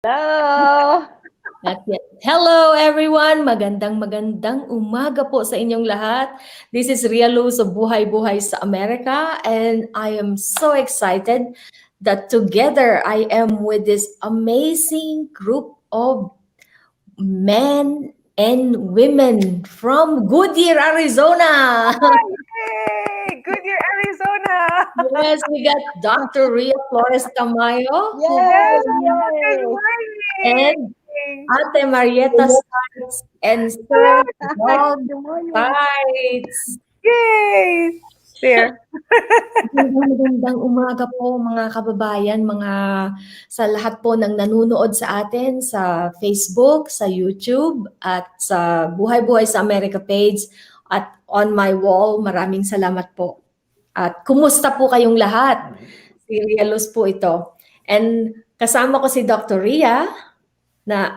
Hello! Not yet. Hello everyone! Magandang umaga po sa inyong lahat. This is Ria Luz of Buhay Buhay sa Amerika, and I am so excited that together I am with this amazing group of men and women from Goodyear, Arizona. Yay! Goodyear, Arizona! Yes, we got Dr. Ria Flores Tamayo Yay! Good Yay! and morning! Ate Marietta Stites and Sir Dog Good morning. Stites. Yay! There. Magandang umaga po mga kababayan, sa lahat po ng nanonood sa atin sa Facebook, sa YouTube, at sa Buhay Buhay sa Amerika page at on my wall. Maraming salamat po. At kumusta po kayong lahat? Si Ria Luz po ito. And kasama ko si Dr. Ria.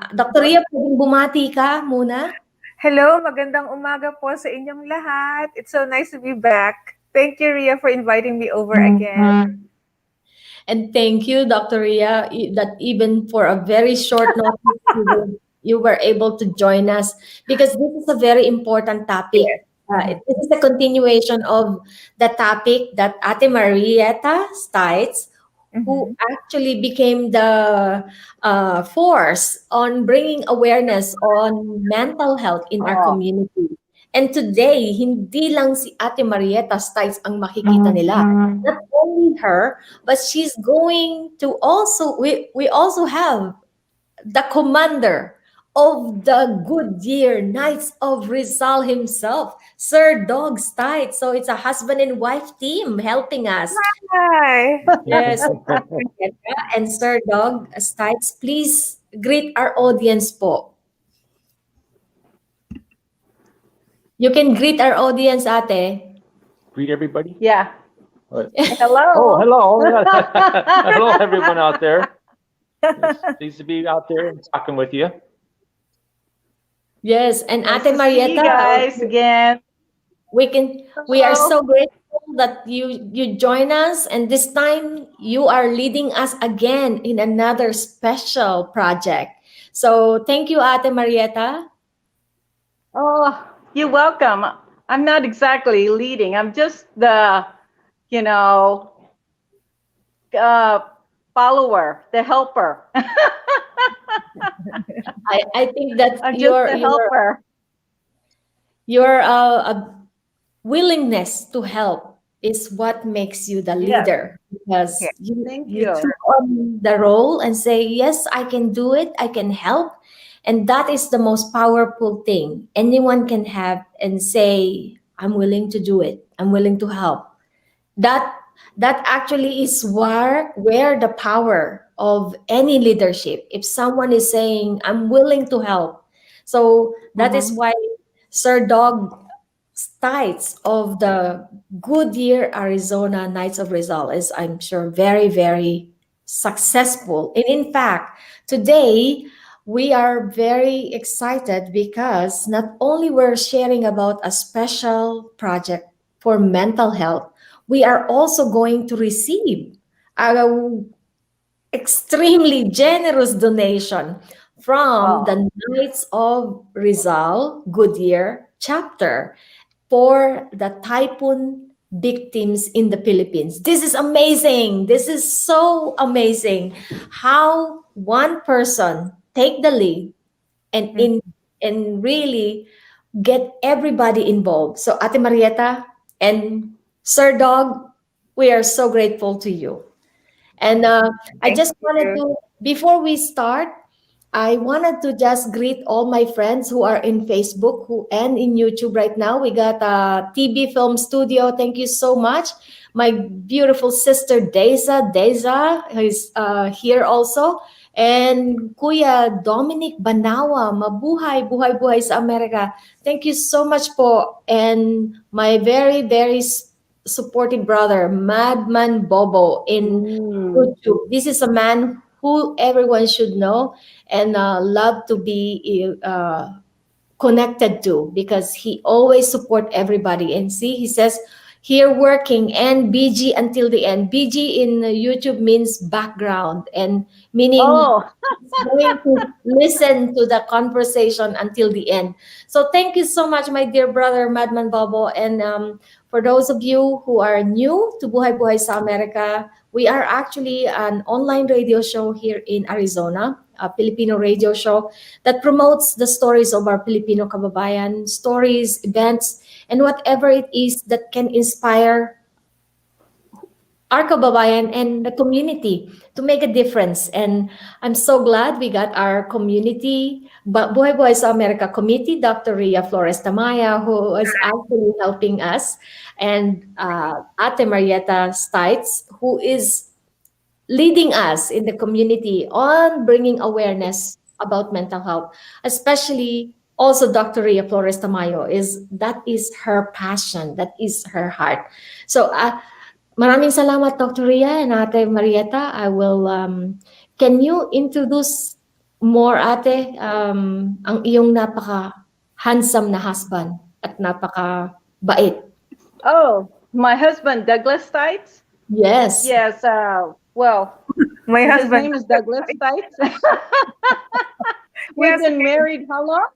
Dr. Ria, pwedeng bumati ka muna? Hello, magandang umaga po sa inyong lahat. It's so nice to be back. Thank you, Ria, for inviting me over again. And thank you, Dr. Ria, that even for a very short notice, you were able to join us because this is a very important topic. This is a continuation of the topic that Ate Marietta Stites, who actually became the force on bringing awareness on mental health in our community. And today, hindi lang si Ate Marietta Stites ang makikita nila. Not only her, but she's going to also, we also have the commander of the Goodyear Knights of Rizal himself, Sir Dog Stites. So it's a husband and wife team helping us. Hi. Yes, and Sir Dog Stites, please greet our audience po. You can greet our audience, Ate. Greet everybody. Yeah. Hello. Oh, hello. Hello, everyone out there. It's pleased to be out there and talking with you. Yes, and Nice Ate to see you Marietta, guys again. we are so grateful that you join us, and this time you are leading us again in another special project. So thank you, Ate Marietta. Oh, you're welcome. I'm not exactly leading. I'm just the, follower, the helper. I think that I'm just the helper. your willingness to help is what makes you the leader, because Thank you you. took on the role and say, yes, I can do it, I can help. And that is the most powerful thing anyone can have, and say, I'm willing to do it, I'm willing to help. That actually is where the power of any leadership, if someone is saying, I'm willing to help. So that is why Sir Dog Stites of the Goodyear, Arizona Knights of Rizal is, I'm sure, very, very successful. And in fact, today we are very excited because not only we're sharing about a special project for mental health, we are also going to receive a extremely generous donation from the Knights of Rizal Goodyear chapter for the typhoon victims in the Philippines. This is amazing. This is so amazing how one person take the lead and really get everybody involved. So Ate Marietta and Sir Dog, we are so grateful to you. And I just wanted to, before we start, I wanted to just greet all my friends who are in Facebook and in YouTube right now. We got TB Film Studio. Thank you so much. My beautiful sister Deza is here also. And Kuya Dominic Banawa, mabuhay, buhay, buhay sa Amerika. Thank you so much po. And my very, very supportive brother, Madman Bobo in YouTube. This is a man who everyone should know and love to be connected to, because he always support everybody. And see, he says here working, and BG until the end. BG in YouTube means background, and meaning Oh, going to listen to the conversation until the end. So thank you so much, my dear brother, Madman Bobo. And for those of you who are new to Buhay Buhay sa Amerika, we are actually an online radio show here in Arizona, a Filipino radio show that promotes the stories of our Filipino kababayan, stories, events, and whatever it is that can inspire our kababayan and the community to make a difference. And I'm so glad we got our community, Buhay Buhay sa Amerika committee, Dr. Ria Flores Tamayo, who is actually helping us, and Ate Marietta Stites, who is leading us in the community on bringing awareness about mental health, especially also Dr. Ria Flores Tamayo. That is her passion, that is her heart. So maraming salamat, Dr. Ria and Ate Marietta. I will, can you introduce more, Ate, ang iyong napaka-handsome na husband at napaka-bait? oh, my husband, Douglas Stites. Yes. Yes. Well, My his husband. name is Douglas Stites. We've Yes, been married how long?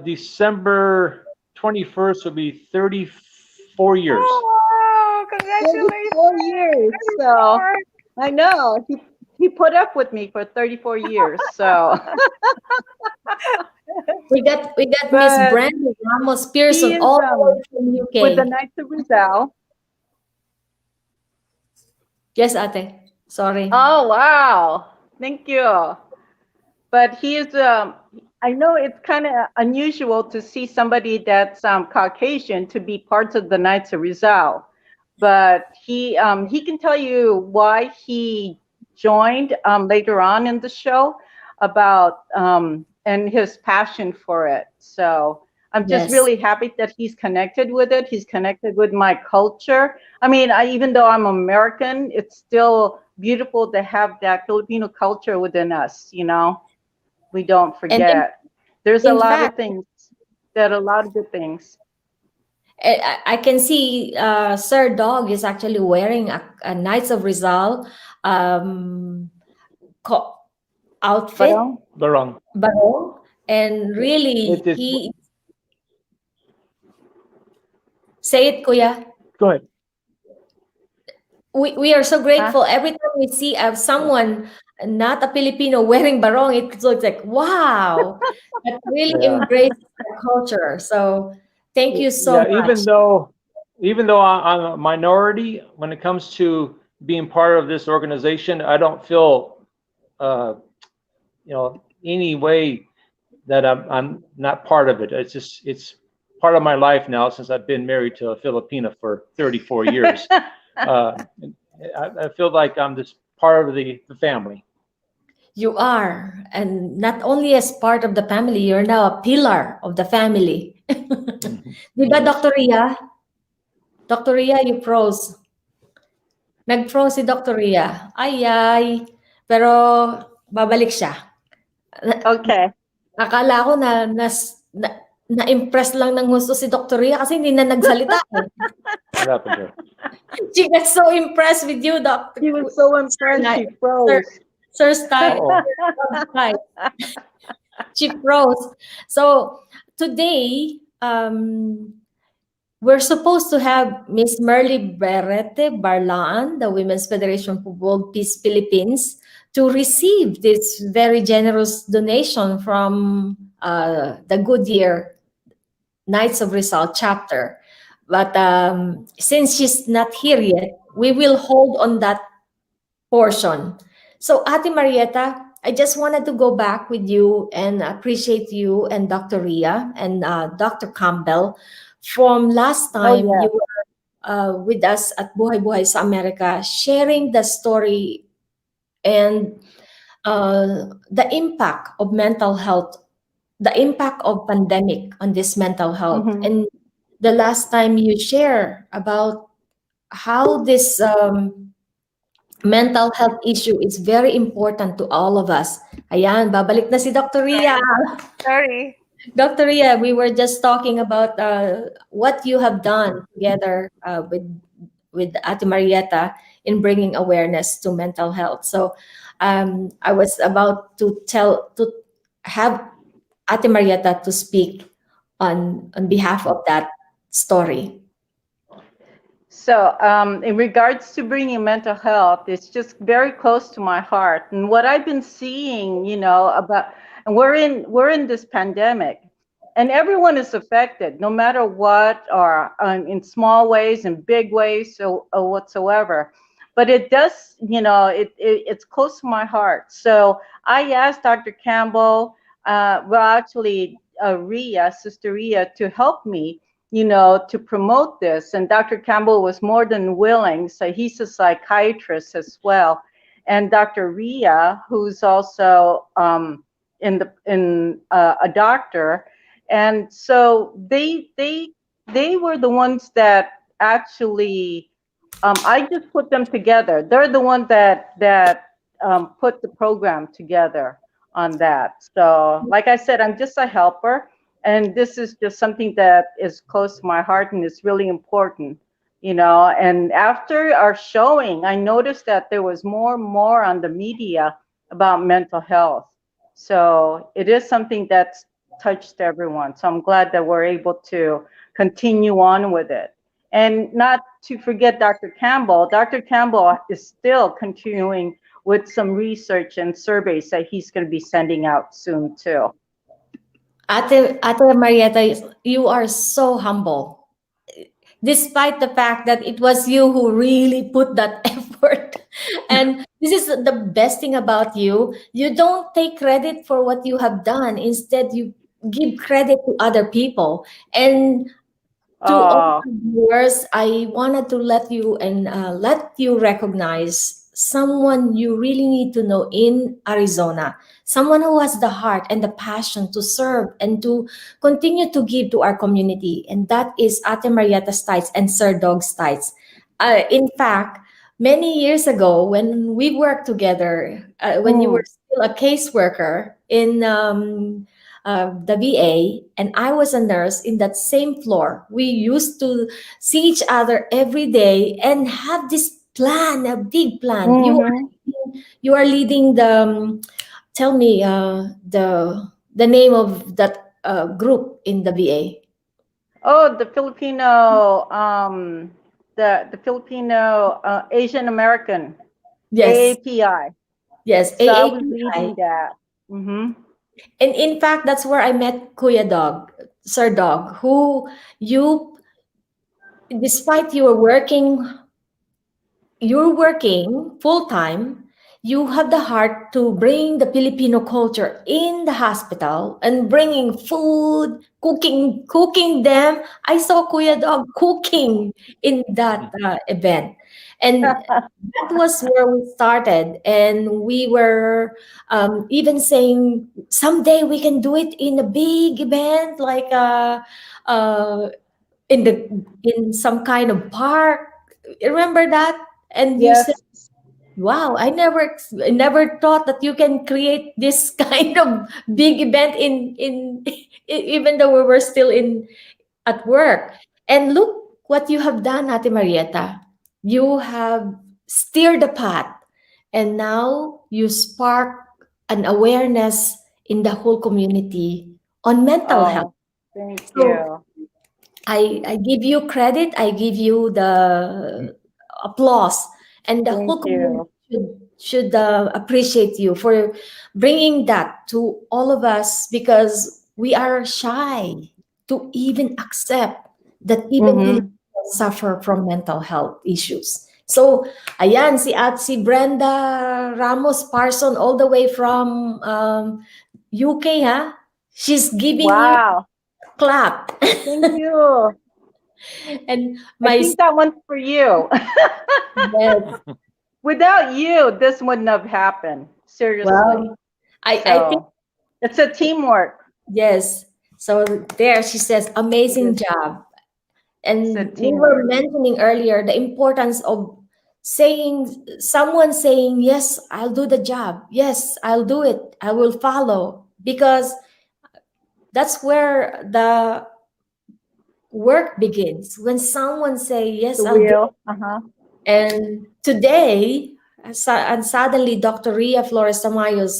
December 21st will be 34 years. Oh, congratulations. 34 years. So I know he put up with me for 34 years. So We got Miss But Brenda Ramos he Pearson is all the way from UK. with the Knights of Rizal. Yes, Ate. Sorry. Oh wow! Thank you. But he is. I know it's kind of unusual to see somebody that's Caucasian to be part of the Knights of Rizal, but he can tell you why he joined later on in the show about and his passion for it. So I'm just Yes. really happy that he's connected with it. He's connected with my culture. I mean, even though I'm American, it's still beautiful to have that Filipino culture within us. You know, we don't forget. There's a in lot fact- of things that a lot of good things. I can see Sir Dog is actually wearing a Knights of Rizal outfit, Barong. Barong. and really It is- he say it, Kuya. Go ahead. We are so grateful every time we see someone not a Filipino wearing barong. It's like wow, that really Yeah. embraces the culture. So thank you so Yeah, much. even though I'm a minority, when it comes to being part of this organization, I don't feel, any way that I'm not part of it. It's part of my life now since I've been married to a Filipina for 34 years. I feel like I'm just part of the family. You are, and not only as part of the family, you're now a pillar of the family. Diba, Yes. Dr. Ria? Dr. Ria, you froze. Nag-froze si Dr. Ria. Ay. Pero babalik siya. Okay. Akala ko na-impress lang ng gusto si Dr. Ria kasi hindi na nagsalita. What happened here? She got so impressed with you, Dr. He was so impressed. He froze. Sir Style. Uh-oh. She froze. So today, we're supposed to have Miss Merly Berete Barlaan, the Women's Federation for World Peace Philippines, to receive this very generous donation from the Goodyear Knights of Rizal chapter. But since she's not here yet, we will hold on that portion. So Ate Marietta, I just wanted to go back with you and appreciate you and Dr. Ria and Dr. Campbell. From last time, yeah. you were with us at Buhay Buhay sa Amerika, sharing the story and the impact of mental health, the impact of pandemic on this mental health. Mhm. And the last time you share about how this mental health issue is very important to all of us. Ayan, babalik na si Dr. Ria. Sorry. Dr. Ria, we were just talking about what you have done together with Ate Marietta in bringing awareness to mental health. So I was about to have Ate Marietta to speak on behalf of that story. So, in regards to bringing mental health, it's just very close to my heart. And what I've been seeing, and we're in this pandemic, and everyone is affected, no matter what, or in small ways and big ways, or whatsoever. But it does, it's close to my heart. So I asked Dr. Campbell, actually, Sister Ria, to help me to promote this. And Dr. Campbell was more than willing. So he's a psychiatrist as well. And Dr. Ria, who's also a doctor. And so they were the ones that actually, I just put them together. They're the ones that put the program together on that. So like I said, I'm just a helper. And this is just something that is close to my heart and is really important, And after our showing, I noticed that there was more and more on the media about mental health. So it is something that's touched everyone. So I'm glad that we're able to continue on with it. And not to forget Dr. Campbell. Dr. Campbell is still continuing with some research and surveys that he's going to be sending out soon too. Ate Marietta, you are so humble, despite the fact that it was you who really put that effort. And this is the best thing about you. You don't take credit for what you have done. Instead, you give credit to other people. And to all the viewers, I wanted to let you recognize someone you really need to know in Arizona, someone who has the heart and the passion to serve and to continue to give to our community, and that is Ate Marietta Stites and Sir Dog Stites. In fact, many years ago, when we worked together, when you were still a caseworker in the VA, and I was a nurse in that same floor. We used to see each other every day and have this plan, a big plan. You are leading the. Tell me the name of that group in the VA. Oh, the Filipino, the Filipino Asian American. Yes. AAPI. Yes, So AAPI. I was leading that. And in fact, that's where I met Kuya Dog, Sir Dog, who you, despite you're working full time, you have the heart to bring the Filipino culture in the hospital and bringing food, cooking them. I saw Kuya Dog cooking in that event. And that was where we started. And we were even saying someday we can do it in a big event, like in some kind of park. Remember that? And you Yes. said, wow, I never thought that you can create this kind of big event in even though we were still in at work. And look what you have done, Ate Marietta. You have steered the path, and now you spark an awareness in the whole community on mental health. Thank So you. I give you credit. I give you the applause, and the whole Thank you. community should appreciate you for bringing that to all of us, because we are shy to even accept that even Filipinos suffer from mental health issues. So, ayan, si Brenda Ramos Parson, all the way from UK, ha? She's giving you Wow. clap. Thank you. And I think that one's for you. yes, Without you, this wouldn't have happened. Seriously. well, I think it's a teamwork. yes. So there she says, amazing job. And we were mentioning earlier the importance of someone saying, yes, I'll do the job. Yes, I'll do it. I will follow. Because That's where the work begins. When someone say, yes, The I'll do. real. Uh-huh. And today, and suddenly Dr. Ria Flores Tamayo's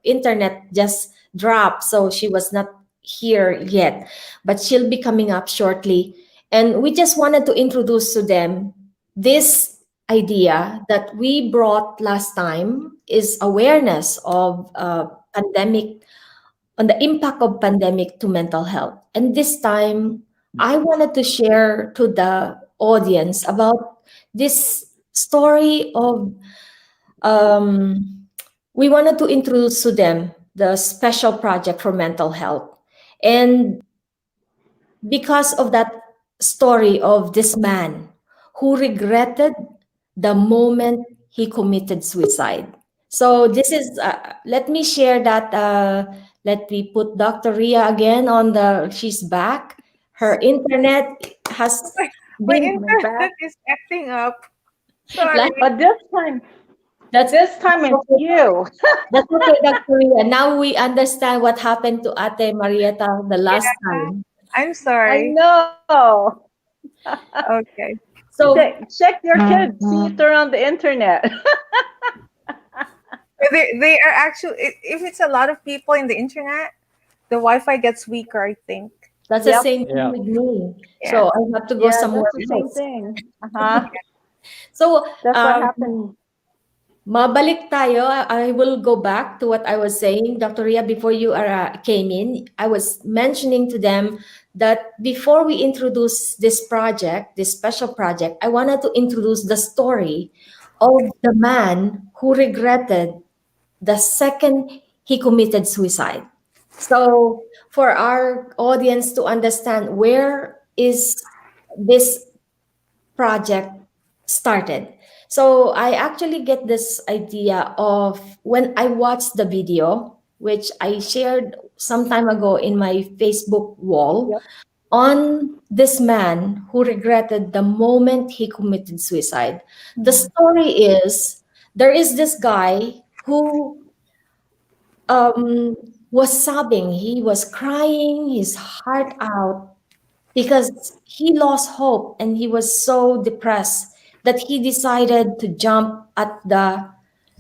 internet just dropped, so she was not here yet, but she'll be coming up shortly. And we just wanted to introduce to them this idea that we brought last time is awareness of pandemic, on the impact of pandemic to mental health. And this time, I wanted to share to the audience about this story of, we wanted to introduce to them the special project for mental health. And because of that story of this man who regretted the moment he committed suicide. So this is, let me share that, let me put Dr. Ria again on the, she's back. Her internet has My been internet is acting up. Sorry. like, But that's this time it's you. that's okay, Dr. Ria. Now we understand what happened to Ate Marietta the last time. I'm I sorry. know. Okay. So Check your kids. See if they're on the internet. They are actually, if it's a lot of people in the internet, the Wi-Fi gets weaker, I think. that's the Yep. same thing Yeah. with me. Yeah. So I have to go Yeah, somewhere that's the same else. thing. Uh-huh. So That's what happened. mabalik tayo. I will go back to what I was saying, Dr. Ria, before you came in. I was mentioning to them that before we introduce this project, this special project, I wanted to introduce the story of the man who regretted the second he committed suicide. So for our audience to understand, where is this project started? So I actually get this idea of when I watched the video, which I shared some time ago in my Facebook wall, Yep. on this man who regretted the moment he committed suicide. The story is, there is this guy who was sobbing. He was crying his heart out because he lost hope and he was so depressed that he decided to jump at the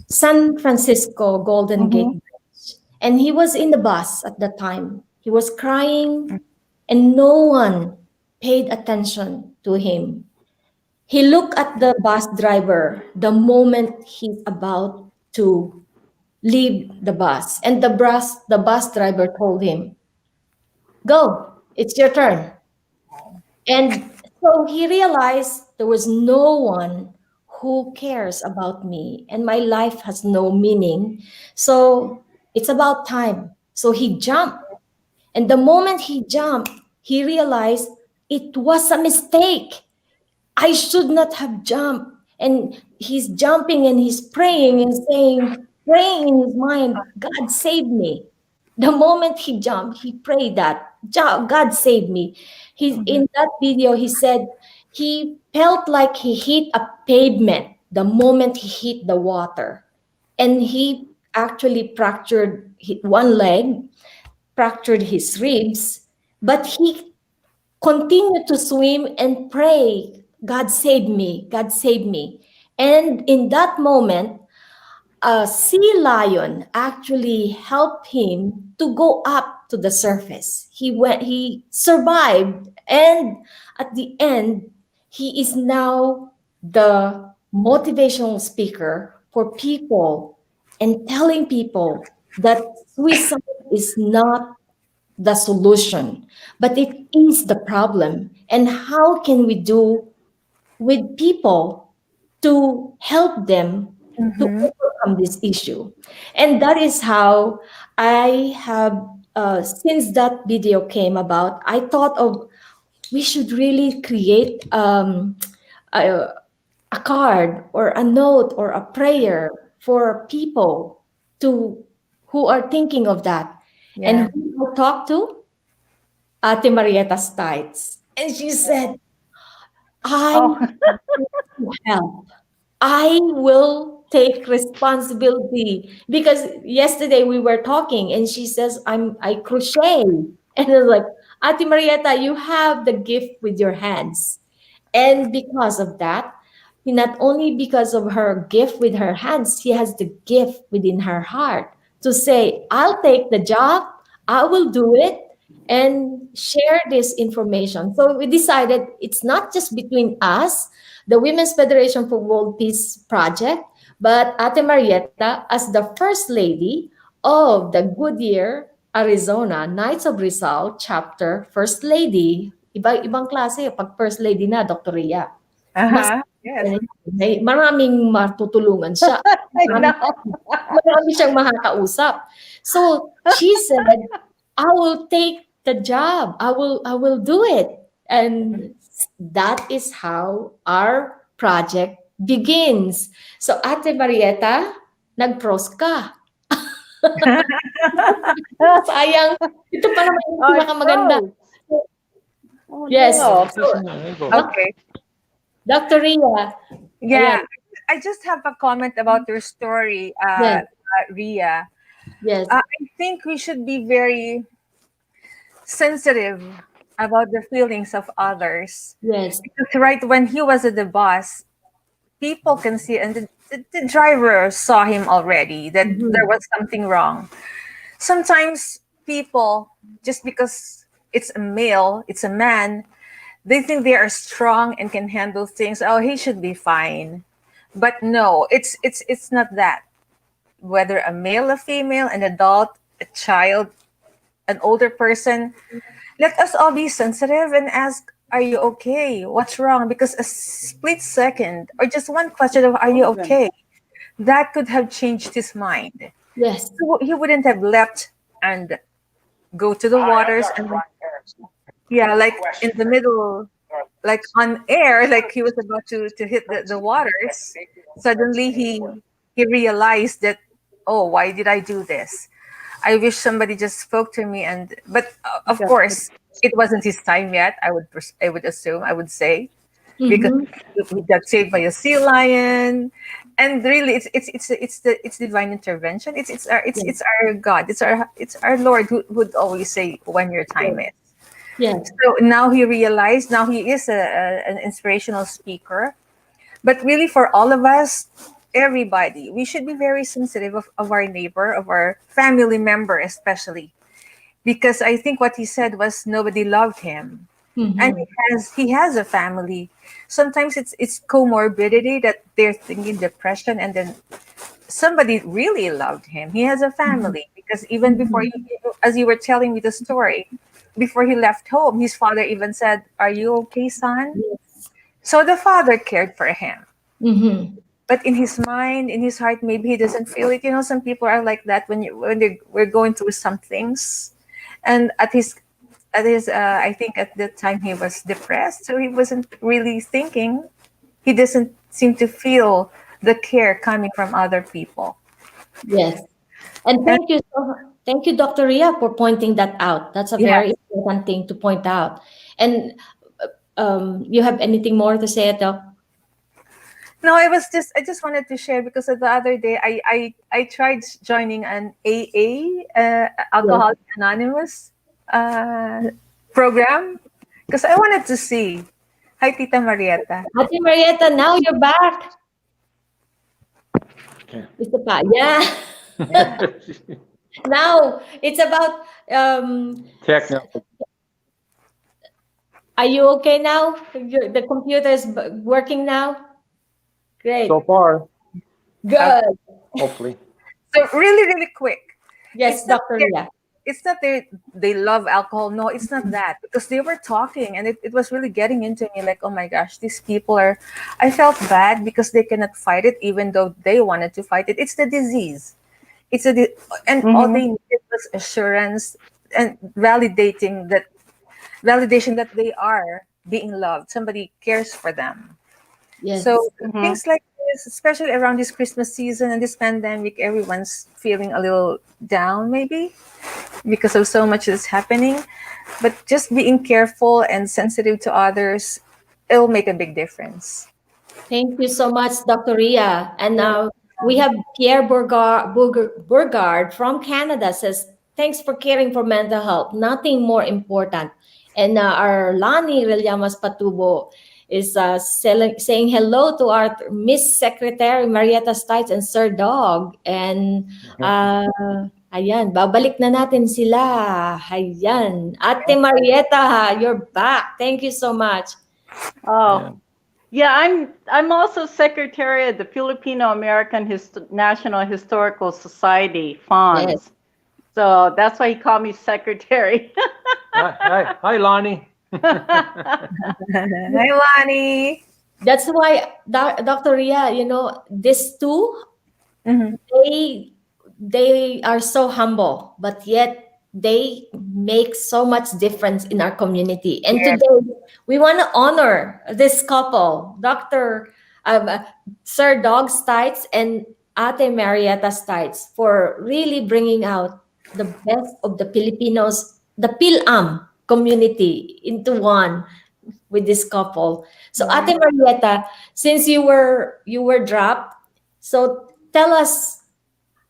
San Francisco Golden Gate Mm-hmm. Bridge. And he was in the bus at the time. He was crying and no one paid attention to him. He looked at the bus driver the moment he's about to leave the bus. And the bus driver told him, "Go, it's your turn." And so he realized there was no one who cares about me and my life has no meaning. So it's about time. So he jumped. And the moment he jumped, he realized it was a mistake. I should not have jumped. And he's jumping and he's praying and saying, praying in his mind, God save me. The moment he jumped, he prayed that, God save me. In that video, he said he felt like he hit a pavement the moment he hit the water. And he actually fractured one leg, fractured his ribs, but he continue to swim and pray, God save me, God save me. And in that moment, a sea lion actually helped him to go up to the surface. He survived, and at the end, he is now the motivational speaker for people and telling people that suicide is not the solution, but it is the problem. And how can we do with people to help them to overcome this issue? And that is how I have, since that video came about, I thought of, we should really create a, a card or a note or a prayer for people to who are thinking of that. Yeah. And who I talked to? Ate Marietta Stites. And she said, I'm Oh, to help. I will take responsibility. Because yesterday we were talking and she says, I crochet. And I was like, Ate Marietta, you have the gift with your hands. And because of that, not only because of her gift with her hands, she has the gift within her heart to say, I'll take the job, I will do it, and share this information. So we decided it's not just between us, the Women's Federation for World Peace Project, but Ate Marietta as the First Lady of the Goodyear, Arizona Knights of Rizal Chapter First Lady. Ibang klase pag First Lady na, Dr. Ria. Mas Yes. may maraming matutulungan siya. I know. Marami siyang makakausap. So she said, I will take the job. I will do it. And that is how our project begins. So Ate Marietta, nag-pros ka. Sayang. Ito pa naman yung pinakamaganda. Oh, Yes. no. Okay. Dr. Ria. Yeah. Ayan. I just have a comment about your story, Yes. Ria. Yes. I think we should be very sensitive about the feelings of others. Yes. Because right when he was at the bus, people can see, and the driver saw him already that there was something wrong. Sometimes people, just because it's a male, it's a man, they think they are strong and can handle things. Oh, he should be fine. But no, it's not that. Whether a male, a female, an adult, a child, an older person, let us all be sensitive and ask, are you okay? What's wrong? Because a split second or just one question of, are you okay? That could have changed his mind. Yes. So he wouldn't have leapt and go to the waters and like in the middle, like on air, like he was about to hit the waters. Suddenly he realized that, oh, why did I do this? I wish somebody just spoke to me. But of course, it wasn't his time yet. I would assume, I would say, because he got saved by a sea lion, and really, it's divine intervention. It's our God. It's our Lord who would always say when your time is. Yes. So now he realized. Now he is an inspirational speaker. But really, for all of us, everybody, we should be very sensitive of our neighbor, of our family member, especially, because I think what he said was nobody loved him, and he has a family. Sometimes it's comorbidity that they're thinking depression, and then somebody really loved him. He has a family because even before, as you were telling me the story, before he left home, his father even said, "Are you okay, son?" So the father cared for him. But in his mind, in his heart, maybe he doesn't feel it. Some people are like that we're going through some things, and at his I think at the time he was depressed, so he wasn't really thinking. He doesn't seem to feel the care coming from other people. Yes. And thank you, Dr. Ria, for pointing that out. That's a very important thing to point out. And you have anything more to say, Doc? No, I just wanted to share because the other day I tried joining an AA, Alcoholics Anonymous program, because I wanted to see. Hi, Tita Marietta. Ate Marietta, now you're back. Okay. Ito pa. Yeah. Now it's about Technical. are you okay now? The computer is working now? Great. So far, Good. hopefully. So really quick. Yes, Dr. Ria. It's not they love alcohol. No, it's not that, because they were talking and it was really getting into me, like, oh my gosh, these people are, I felt bad because they cannot fight it even though they wanted to fight it. It's the disease. And all they needed was assurance and validation that they are being loved. Somebody cares for them. Yes. So things like this, especially around this Christmas season and this pandemic, everyone's feeling a little down maybe because of so much that's happening. But just being careful and sensitive to others, it'll make a big difference. Thank you so much, Dr. Ria. And now we have Pierre Burgard from Canada says, thanks for caring for mental health. Nothing more important. And our Lani Relyamas Patubo is saying hello to our Miss Secretary Marietta Stites and Sir Dog. And ayan, babalik na natin sila. Ayan. Ate Marietta, you're back. Thank you so much. Oh, yeah, I'm also secretary of the Filipino American National Historical Society funds. Yes. So that's why he called me secretary. Hi, Lonnie. Hi, Lani. That's why, Dr. Ria, these two, Mhm. they are so humble, but yet they make so much difference in our community. And Yes. today, we want to honor this couple, Sir Dog Stites and Ate Marietta Stites, for really bringing out the best of the Filipinos, the PILAM community into one with this couple. So Ate Marietta, since you were dropped, so tell us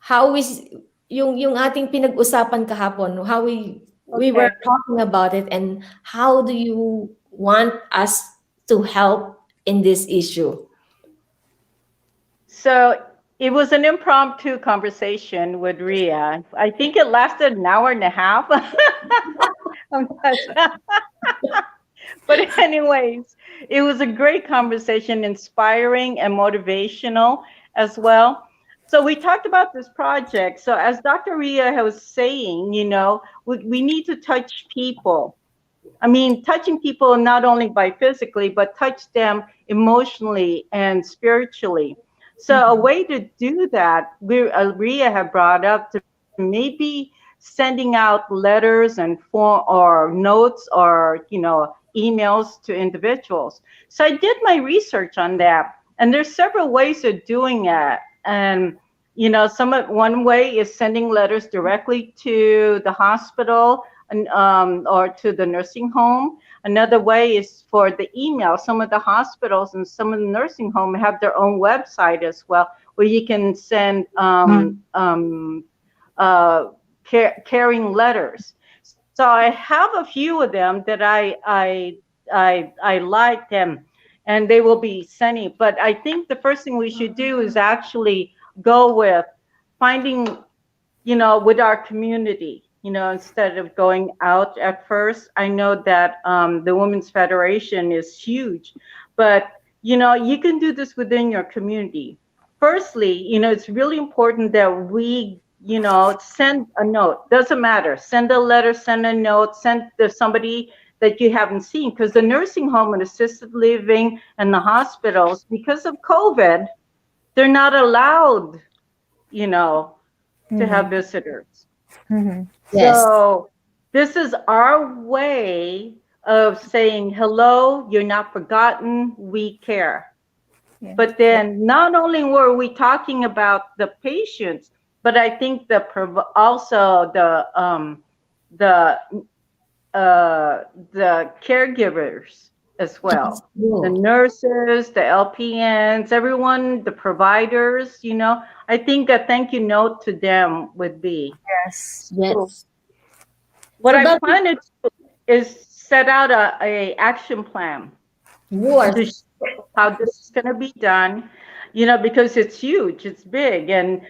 how is yung ating pinag-usapan kahapon, how we were Okay. talking about it, and how do you want us to help in this issue? So it was an impromptu conversation with Ria. I think it lasted an hour and a half. But anyways, it was a great conversation, inspiring and motivational as well. So we talked about this project. So as Dr. Ria was saying, we need to touch people. I mean, touching people not only by physically, but touch them emotionally and spiritually. So a way to do that, Ria had brought up to maybe sending out letters and form or notes or emails to individuals. So I did my research on that, and there's several ways of doing that. And one way is sending letters directly to the hospital and or to the nursing home. Another way is for the email. Some of the hospitals and some of the nursing home have their own website as well, where you can send caring letters. So I have a few of them that I like them, and they will be sending. But I think the first thing we should do is actually go with finding, with our community, instead of going out at first. I know that the Women's Federation is huge, but, you can do this within your community. Firstly, it's really important that we, send a note. Doesn't matter. Send a letter, send a note, send to somebody that you haven't seen, because the nursing home and assisted living and the hospitals, because of COVID, they're not allowed, to have visitors. Yes. So this is our way of saying, hello, you're not forgotten, we care. Yeah. But then not only were we talking about the patients, but I think also the caregivers as well. The nurses, the LPNs, everyone, the providers, I think a thank you note to them would be. Yes. Yes. What So I that- plan to do is set out a action plan What? to show how this is going to be done, because it's huge, it's big, and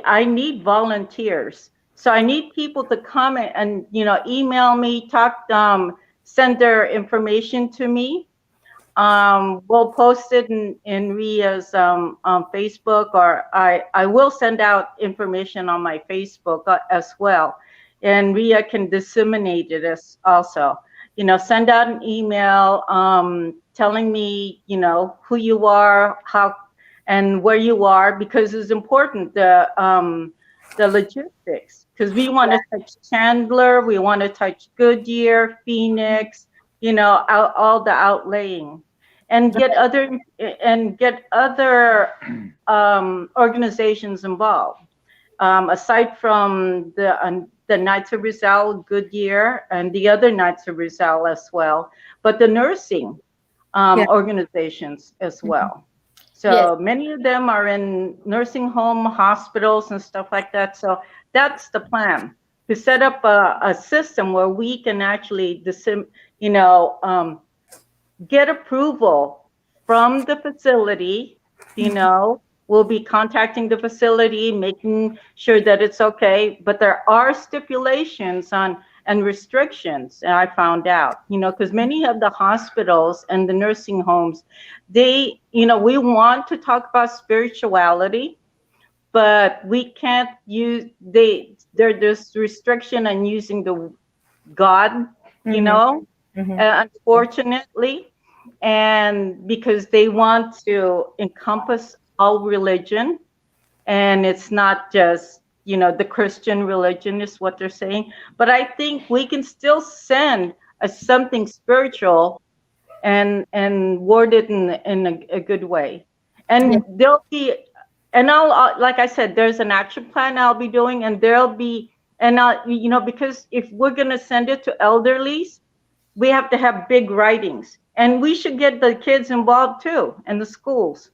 I need volunteers. So I need people to comment and email me, send their information to me. We'll post it in Ria's Facebook, or I will send out information on my Facebook as well, and Ria can disseminate it as also. Send out an email telling me who you are, how and where you are, because it's important, the logistics, because we want to touch Chandler, we want to touch Goodyear, Phoenix, all the outlaying, and get other organizations involved, aside from the Knights of Rizal, Goodyear, and the other Knights of Rizal as well, but the nursing organizations as well. So many of them are in nursing home, hospitals, and stuff like that. So that's the plan. to set up a system where we can actually, get approval from the facility. We'll be contacting the facility, making sure that it's okay. But there are stipulations on and restrictions, I found out, because many of the hospitals and the nursing homes, we want to talk about spirituality, but we can't use, there's restriction on using the God, unfortunately, and because they want to encompass all religion, and it's not just the Christian religion is what they're saying. But I think we can still send something spiritual and word it in a good way, and there'll be, and I'll like I said, there's an action plan I'll be doing, and there'll be, and because if we're going to send it to elderlies, we have to have big writings, and we should get the kids involved too, and the schools.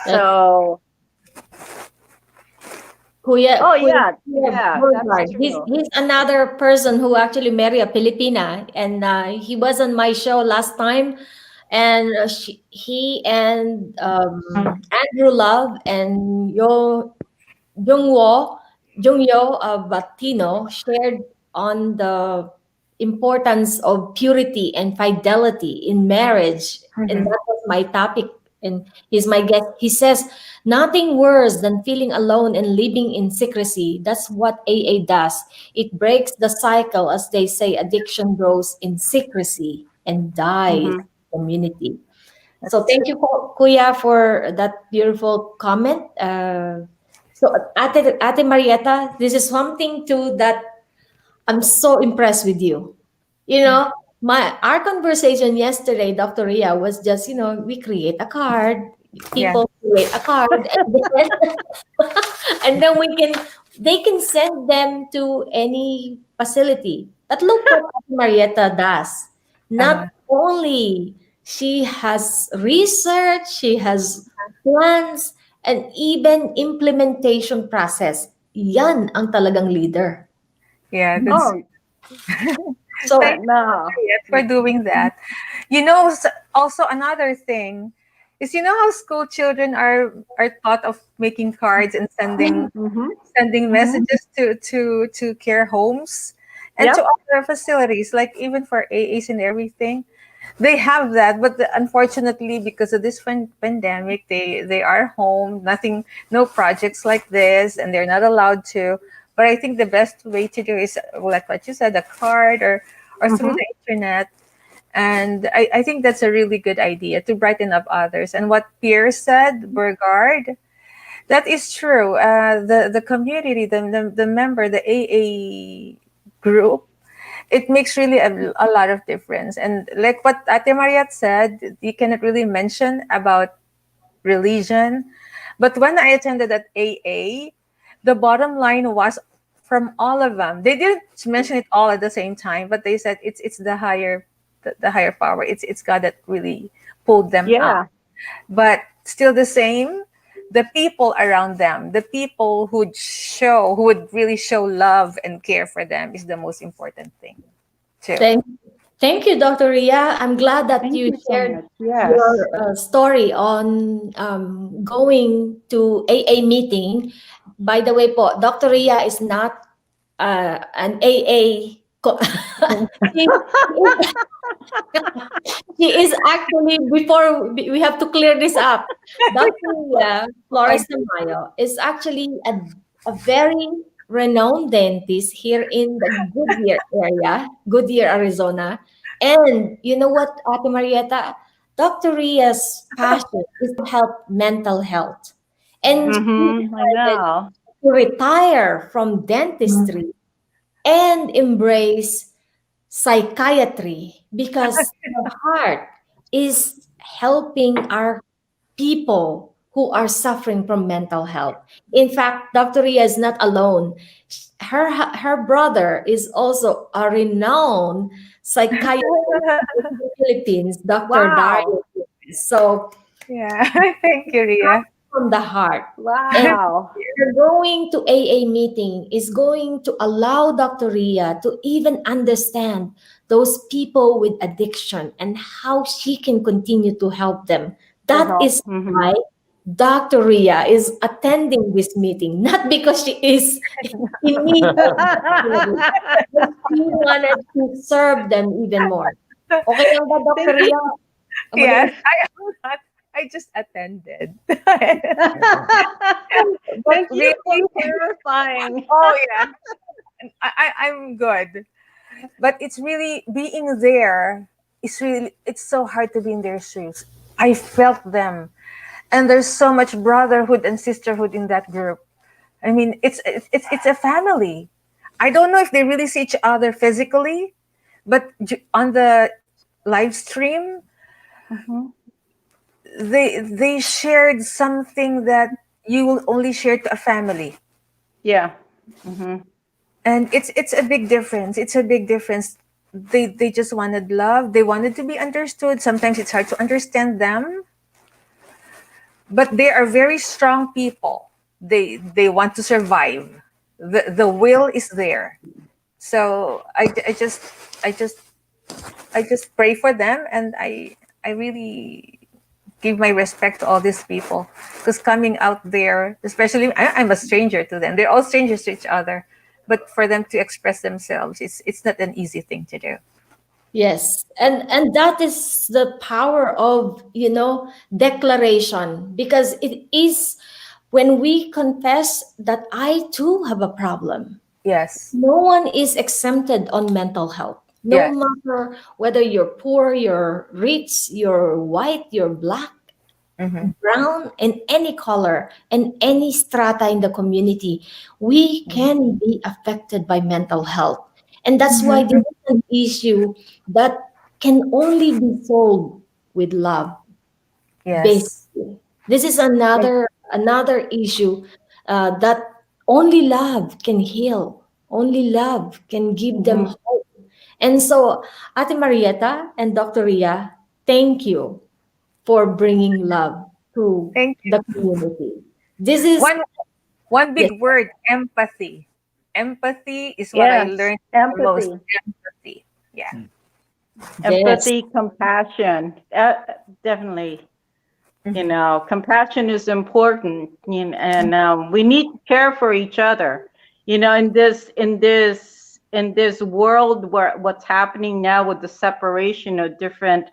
So Kuya, yeah, Burgard. that's He's true. another person who actually married a Filipina, and he was on my show last time, and he and Andrew Love and Jungyo Batino shared on the importance of purity and fidelity in marriage, and that was my topic. And he's my guest. He says, nothing worse than feeling alone and living in secrecy. That's what AA does. It breaks the cycle, as they say, addiction grows in secrecy and dies in community. So thank you, Kuya, for that beautiful comment. So Ate Marietta, this is something too that I'm so impressed with you. Our conversation yesterday, Dr. Ria, was just, we create a card, people create a card, and then they can send them to any facility. But look what Marietta does. Not only she has research, she has plans, and even implementation process. Yan ang talagang leader. Yeah, that's So thank you for doing that. Also another thing is, how school children are taught of making cards and sending messages to care homes and to other facilities, like even for AAs and everything. They have that, but unfortunately, because of this pandemic, they are home, no projects like this, and they're not allowed to. But I think the best way to do is, like what you said, a card or through the internet. And I think that's a really good idea to brighten up others. And what Pierre said, Burgard, that is true. The community, the member, the AA group, it makes really a lot of difference. And like what Ate Mariette said, you cannot really mention about religion. But when I attended at AA, the bottom line was from all of them. They didn't mention it all at the same time, but they said it's the higher power. It's God that really pulled them out. But still the same, the people around them, the people who would really show love and care for them is the most important thing too. Thank you, Dr. Ria. I'm glad that you shared your story on going to AA meeting. By the way, Dr. Ria is not an AA. She is actually, before we have to clear this up, Dr. Ria Flores Tamayo is actually a very renowned dentist here in the Goodyear area, Goodyear, Arizona. And you know what, Ate Marietta? Dr. Ria's passion is to help mental health. And she decided to retire from dentistry and embrace psychiatry because her heart is helping our people who are suffering from mental health. In fact, Dr. Ria is not alone. Her brother is also a renowned psychiatrist in the Philippines, Dr. Dario. So yeah, thank you, Ria. from the heart. And Wow. you're going to AA meeting is going to allow Dr. Ria to even understand those people with addiction and how she can continue to help them. To That help. is why Dr. Ria is attending this meeting, not because she is in need of it, but she wanted to serve them even more. Okay lang ba, Dr. Thank you. Ria? Yes, Magaling. I am not. I just attended. But Thank you for really, clarifying. oh yeah, I'm good. But it's really being there. It's so hard to be in their shoes. I felt them, and there's so much brotherhood and sisterhood in that group. I mean, it's a family. I don't know if they really see each other physically, but on the live stream, Mhm. they shared something that you will only share to a family. Yeah. Hmm. And it's a big difference. It's a big difference. They just wanted love. They wanted to be understood. Sometimes it's hard to understand them, but they are very strong people. They want to survive. The will is there. So I just I just pray for them, and I really give my respect to all these people, because coming out there, especially I'm a stranger to them. They're all strangers to each other, but for them to express themselves, it's not an easy thing to do. Yes, and that is the power of, declaration, because it is when we confess that I too have a problem. Yes. No one is exempted on mental health. No Yes. matter whether you're poor, you're rich, you're white, you're black, Mm-hmm. brown, and any color and any strata in the community, we can be affected by mental health. And that's why Mm-hmm. this is an issue that can only be solved with love. Yes. Basically, this is another issue that only love can heal. Only love can give them Hmm. hope. And so, Ate Marietta and Dr. Ria, thank you for bringing love to Thank you. the community. This is, One one yes, big word, empathy. Empathy is what I Yes. learned the most. Empathy. Empathy. Yeah. yes, Empathy, compassion. Definitely. Mm-hmm. Compassion is important, and we need to care for each other. In this world where what's happening now with the separation of different,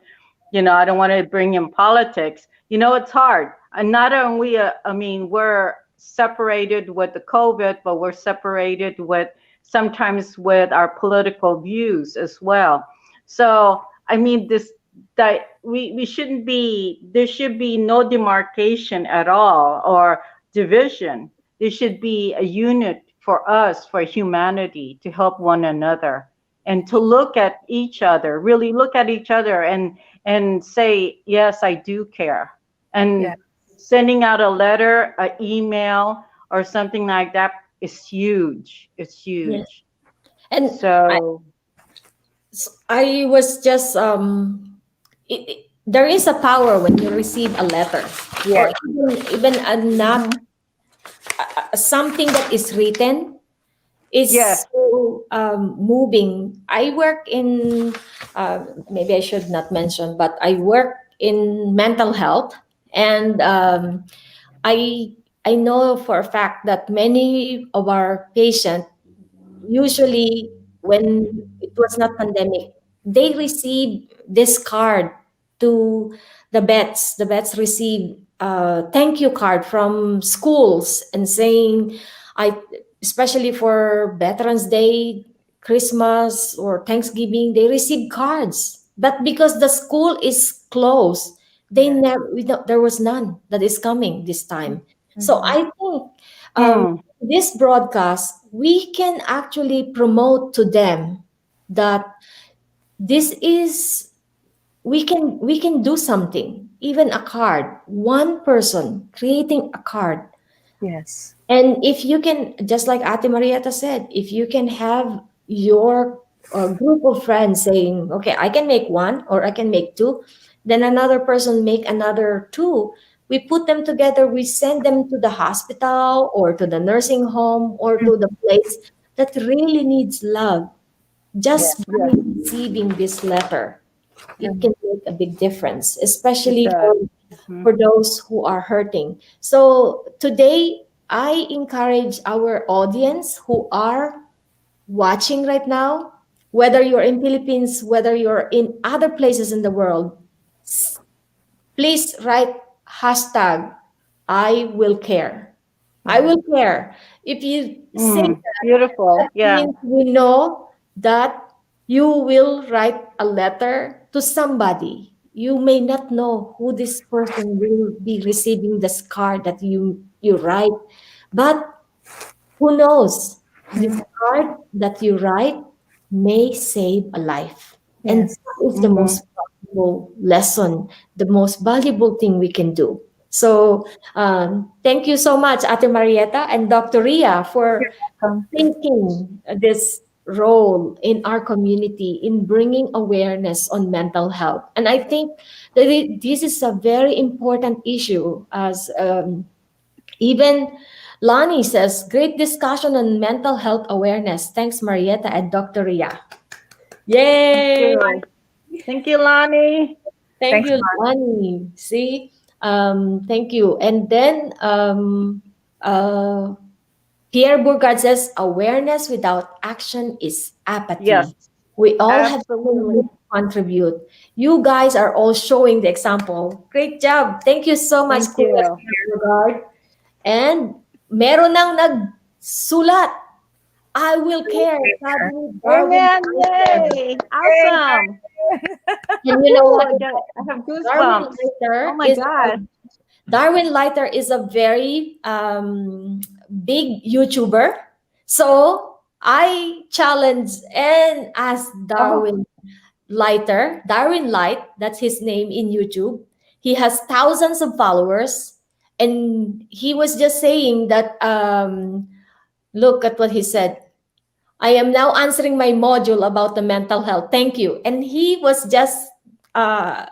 I don't want to bring in politics. It's hard. And not only, I mean, we're separated with the COVID, but we're separated with sometimes with our political views as well. So, I mean, that we shouldn't be, there should be no demarcation at all or division. There should be a unit for us, for humanity, to help one another and to look at each other, really look at each other and say, yes, I do care. Yeah. And sending out a letter, an email, or something like that is huge. It's yes. huge. And So, I was just there is a power when you receive a letter, or Yes. even a not mhm. something that is written is Yes. so moving. I work in, maybe I should not mention, but I work in mental health, and I I know for a fact that many of our patients, usually when it was not pandemic, they receive this card to the vets. The vets receive a thank you card from schools and saying, I, especially for Veterans Day, Christmas, or Thanksgiving, they receive cards. But because the school is closed, they Yes. never, there was none that is coming this time. So Mm-hmm. I think um, Mm. this broadcast, we can actually promote to them that this is, we can do something, even a card, one person creating a card. Yes. And if you can, just like Ate Marietta said, if you can have your group of friends saying, okay, I can make one or I can make two, then another person make another two, we put them together, we send them to the hospital or to the nursing home or to the place that really needs love. Just by receiving this letter, it can make a big difference, It especially does. for those who are hurting. So today, I encourage our audience who are watching right now, whether you're in Philippines, whether you're in other places in the world, please write hashtag I will care. I will care. If you say Beautiful. that, Yeah. means we know that you will write a letter to somebody. You may not know who this person will be receiving this card that you write, but who knows? This card that you write may save a life. And Yes. that is the most valuable lesson, the most valuable thing we can do. So, thank you so much, Ate Marietta and Dr. Ria, for taking this role in our community in bringing awareness on mental health. And I think that this is a very important issue as even Lonnie says, great discussion on mental health awareness. Thanks, Marietta and Dr. Ria. Yay! Thank you, Lonnie. Thank Thanks, you, Lonnie. See? Thank you. And then Pierre Bourgard says, awareness without action is apathy. Yes. We all have Absolutely. to contribute. You guys are all showing the example. Great job. Thank you so much, Thank Kuya you. Pierre Bourgard. And meron nang nagsulat. I will care. Sabi ni Darwin Amen. Leiter. Yay. Awesome. And you know Ooh, what? I have Darwin goosebumps. Leiter Oh my is God. Darwin Leiter is a very big YouTuber. So I challenged and asked Darwin Darwin Light, that's his name in YouTube. He has thousands of followers. And he was just saying that, look at what he said. I am now answering my module about the mental health. Thank you. And he was just uh,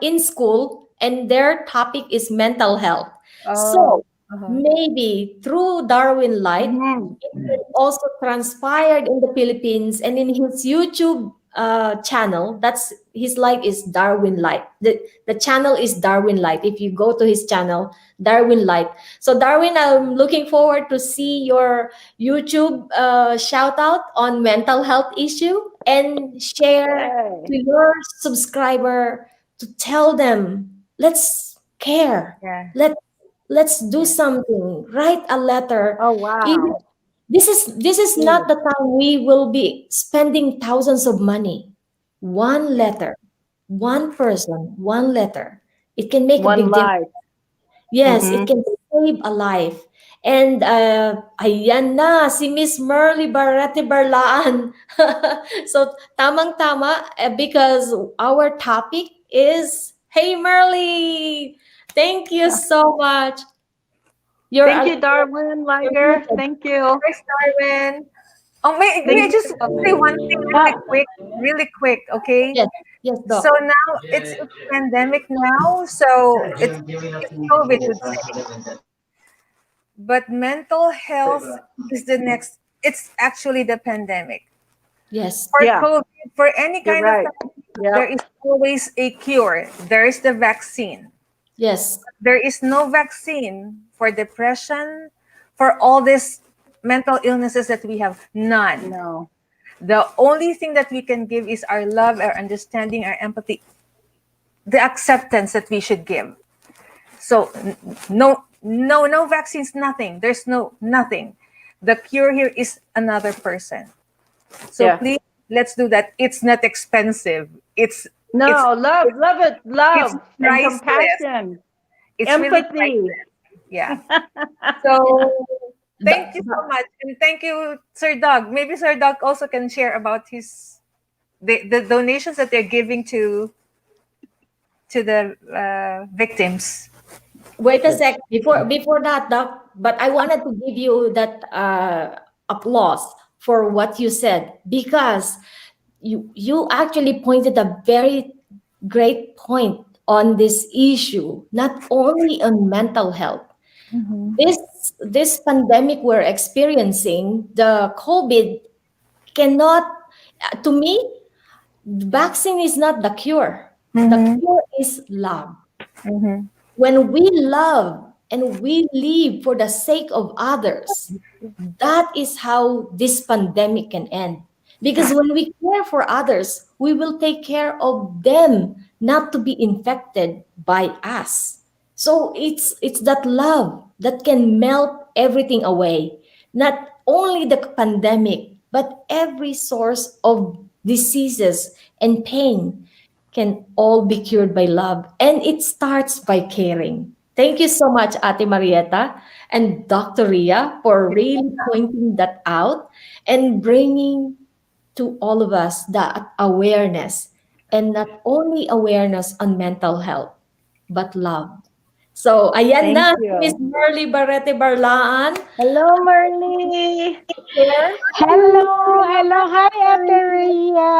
in school, and their topic is mental health. So maybe through Darwin Light, it can also transpired in the Philippines and in his YouTube channel. That's his light is Darwin Light. The channel is Darwin Light. If you go to his channel, Darwin Light. So Darwin, I'm looking forward to see your YouTube shout out on mental health issue and share to your subscriber to tell them let's care. Yeah. Let's do something. Write a letter. Oh, wow. This is not the time we will be spending thousands of money. One letter, one person, one letter. It can make a One big difference. life. Yes, it can save a life. And ayan na, si Miss Merly Barrete Barlaan. So, tamang-tama because our topic is, hey Merly, thank you so much. Thank you, Darwin Liger. Thank you. Thanks, Darwin. Oh, may I just say one thing really quick, okay? Yes, Doc. So now it's pandemic now, so it's COVID, would say. But mental health is the next. It's actually the pandemic. Yes. For Yeah. COVID, for any You're kind right. of pandemic, Yep. there is always a cure. There is the vaccine. Yes. There is no vaccine for depression, for all these mental illnesses that we have. None. No. The only thing that we can give is our love, our understanding, our empathy, the acceptance that we should give. So no vaccines, nothing. There's nothing. The cure here is another person. So please, let's do that. It's not expensive. It's love it, love and priceless. compassion, It's empathy. Really yeah. So thank you so much, and thank you, Sir Doug. Maybe Sir Doug also can share about the donations that they're giving to the victims. Wait a sec. Before that, Doc, but I wanted to give you that applause for what you said because you actually pointed a very great point on this issue, not only on mental health. Mhm. This pandemic we're experiencing, the COVID cannot, to me, vaccine is not the cure. The Mhm. cure is love. Mhm. When we love and we live for the sake of others, that is how this pandemic can end. Because when we care for others, we will take care of them not to be infected by us. So it's that love that can melt everything away. Not only the pandemic, but every source of diseases and pain can all be cured by love. And it starts by caring. Thank you so much, Ate Marietta and Dr. Ria, for really pointing that out and bringing to all of us that awareness, and not only awareness on mental health, but love. So, ayan Thank na, Miss you. Merly Barrete Barlaan. Hello, Marley. Here. Hello, hello. Hi, Ate Ria.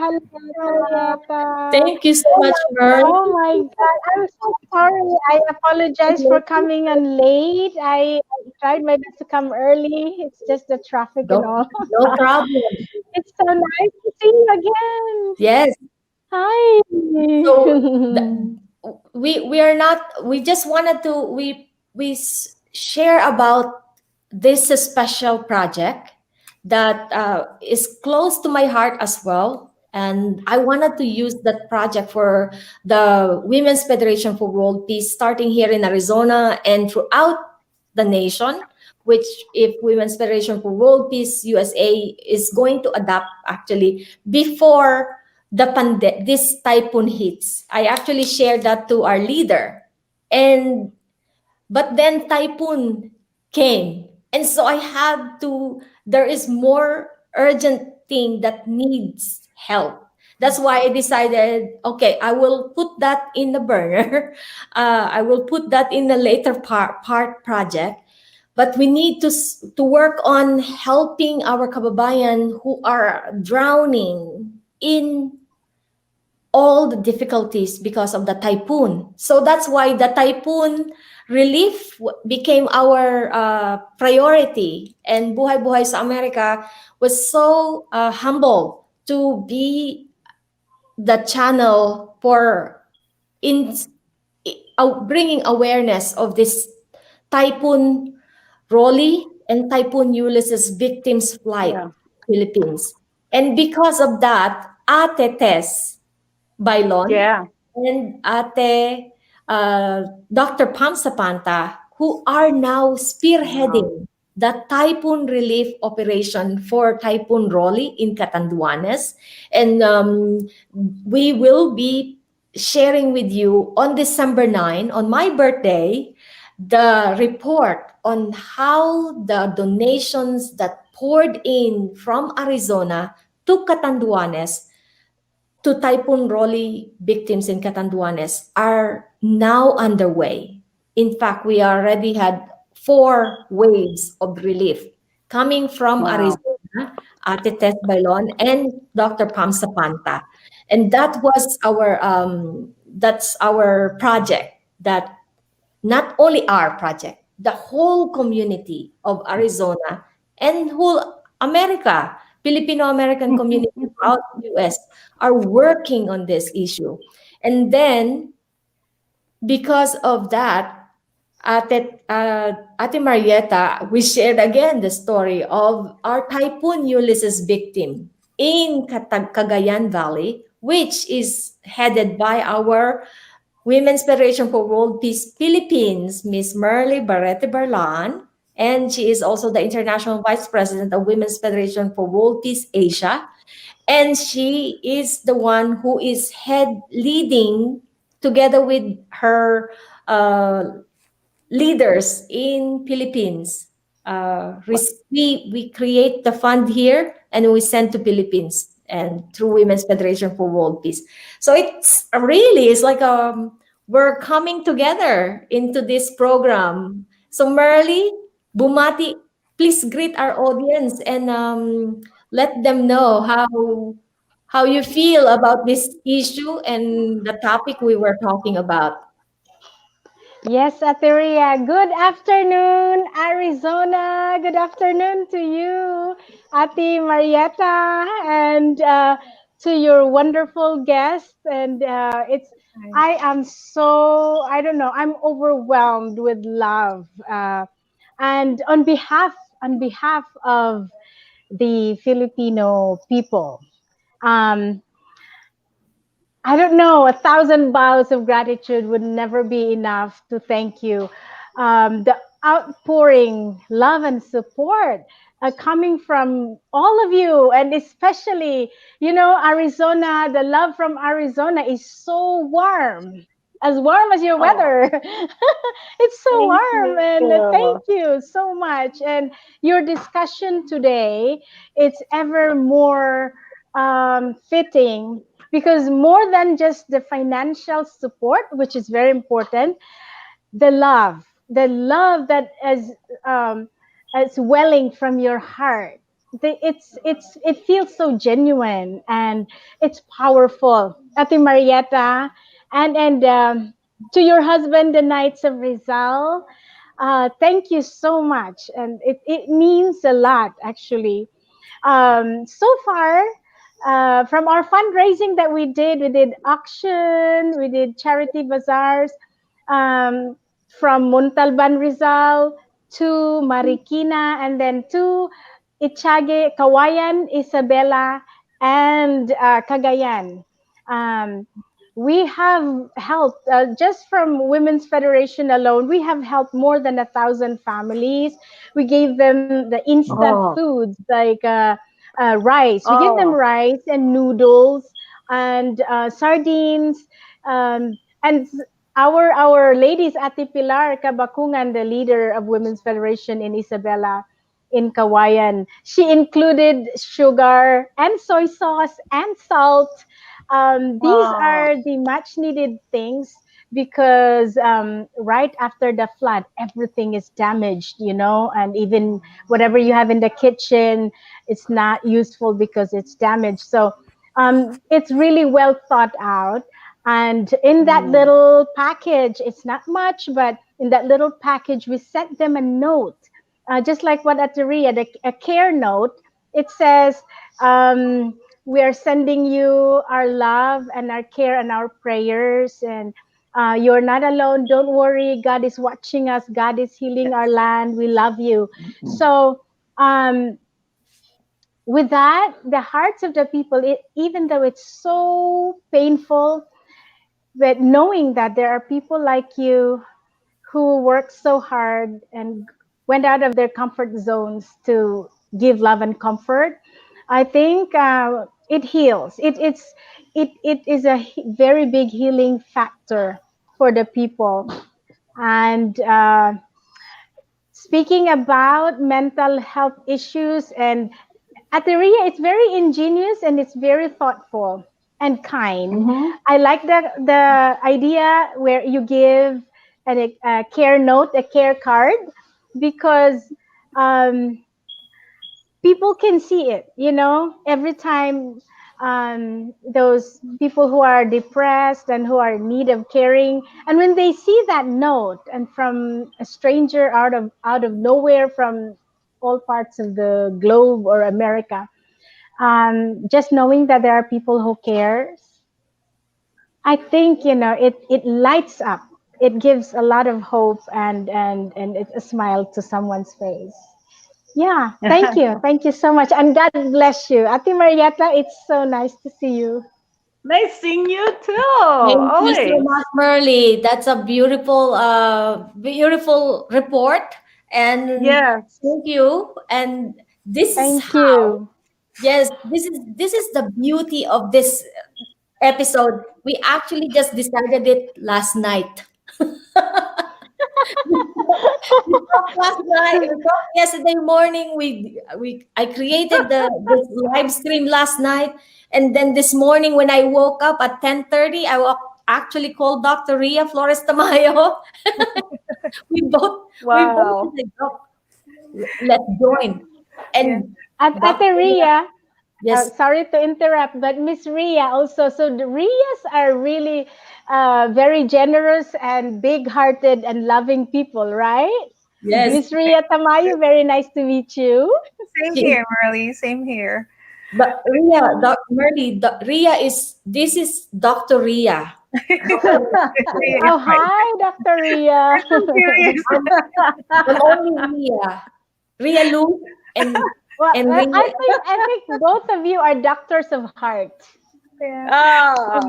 Hello, Ate Marietta. Thank you so Oh much, my, Merly. oh my God. I'm so sorry. I apologize for coming on late. I tried my best to come early. It's just the traffic and No, all. no problem. It's so nice to see you again. Yes. Hi. So we are not, we just wanted to, share about this special project that is close to my heart as well, and I wanted to use that project for the Women's Federation for World Peace, starting here in Arizona and throughout the nation, which if Women's Federation for World Peace USA is going to adapt actually before this typhoon hits. I actually shared that to our leader. And but then typhoon came. And so I had to, there is more urgent thing that needs help. That's why I decided, okay, I will put that in the burner. I will put that in the later part project. But we need to work on helping our kababayan who are drowning in all the difficulties because of the typhoon. So that's why the typhoon relief became our priority. And Buhay Buhay sa Amerika was so humble to be the channel for in bringing awareness of this typhoon Rolly and Typhoon Ulysses victims flight Yeah. Philippines. And because of that, Ate Tess Bailon Yeah. and Ate Dr. Pam Sapanta, who are now Wow. spearheading the typhoon relief operation for Typhoon Rolly in Catanduanes. And we will be sharing with you on December 9, on my birthday, the report on how the donations that poured in from Arizona to Catanduanes to Typhoon Rolly victims in Catanduanes are now underway. In fact, we already had 4 waves of relief coming from Wow. Arizona, Ate Tess Bailon, and Dr. Pam Sapanta. And that's our project, that not only our project, the whole community of Arizona and whole America, Filipino-American community throughout the US are working on this issue. And then, because of that, Ate Marietta, we shared again the story of our Typhoon Ulysses victim in Cagayan Valley, which is headed by our Women's Federation for World Peace Philippines, Miss Merly Barrete Barlan, and she is also the International Vice President of Women's Federation for World Peace Asia. And she is the one who is leading together with her leaders in Philippines. We create the fund here and we send to Philippines and through Women's Federation for World Peace. So it's like we're coming together into this program. So Merly, Bumati, please greet our audience and let them know how you feel about this issue and the topic we were talking about. Yes, Ateria. Good afternoon, Arizona. Good afternoon to you, Ate Marietta, and to your wonderful guest. And I am so, I don't know, I'm overwhelmed with love. And on behalf of the Filipino people, um, I don't know, a thousand bows of gratitude would never be enough to thank you. The outpouring love and support coming from all of you, and especially, Arizona, the love from Arizona is so warm as your Oh, weather. It's so thank warm, and thank you. you so much. And your discussion today, it's ever more fitting because more than just the financial support, which is very important, the love that um, is welling from your heart. It feels so genuine and it's powerful. Ate Marietta, and to your husband, the Knights of Rizal, thank you so much, and it means a lot actually. So far, from our fundraising that we did auction, we did charity bazaars, um, from Montalban, Rizal to Marikina, and then to Ichage, Kawayan, Isabela, and Cagayan. Um, we have helped, just from Women's Federation alone, we have helped more than 1,000 families. We gave them the instant Oh, foods like rice. We give them oh, rice and noodles and sardines. And our ladies, Ate Pilar Kabakungan, the leader of Women's Federation in Isabela, in Kawayan, she included sugar and soy sauce and salt. These oh, are the much needed things because right after the flood, everything is damaged, and even whatever you have in the kitchen, it's not useful because it's damaged. So it's really well thought out. And in that mm, little package, it's not much, but in that little package, we sent them a note, just like what Ateria, a care note. It says, we are sending you our love and our care and our prayers. And you're not alone. Don't worry. God is watching us. God is healing our land. We love you. So, um, with that, the hearts of the people, even though it's so painful, but knowing that there are people like you who worked so hard and went out of their comfort zones to give love and comfort, I think it heals. It is a very big healing factor for the people. And speaking about mental health issues, and Ateria, it's very ingenious and it's very thoughtful and kind. mm-hmm. I like the idea where you give a care note, a care card, because um, people can see it, every time those people who are depressed and who are in need of caring, and when they see that note and from a stranger out of nowhere from all parts of the globe or America, just knowing that there are people who cares, I think, it lights up. It gives a lot of hope, and it's a smile to someone's face. Yeah, thank you. Thank you so much. And God bless you. Ate Marietta, it's so nice to see you. Nice seeing you too. Thank you so Always. much, Merly. That's a beautiful report. And Yes. thank you. And this is Thank how, you. yes, this is the beauty of this episode. We actually just decided it last night. We talked last night. We talked yesterday morning. I created this live stream last night, and then this morning when I woke up at 10:30, actually called Dr. Ria Flores Tamayo. We both Wow. said, "Oh, let's join." Yeah. And Ate Dr. Ria, Ria, Yes, Sorry to interrupt, but Miss Ria also. So the Rias are really very generous and big-hearted and loving people, right? yes. Miss Ria Tamayo, very nice to meet you. Same She, here, Merly. Same here. but Ria, Merly, Ria is, this is Dr. Ria. Yes, Oh, right. hi, Dr. Ria. I'm so curious. I'm only Ria. Ria Lu and Well, and Ria. I think both of you are doctors of heart. Yeah. Ah,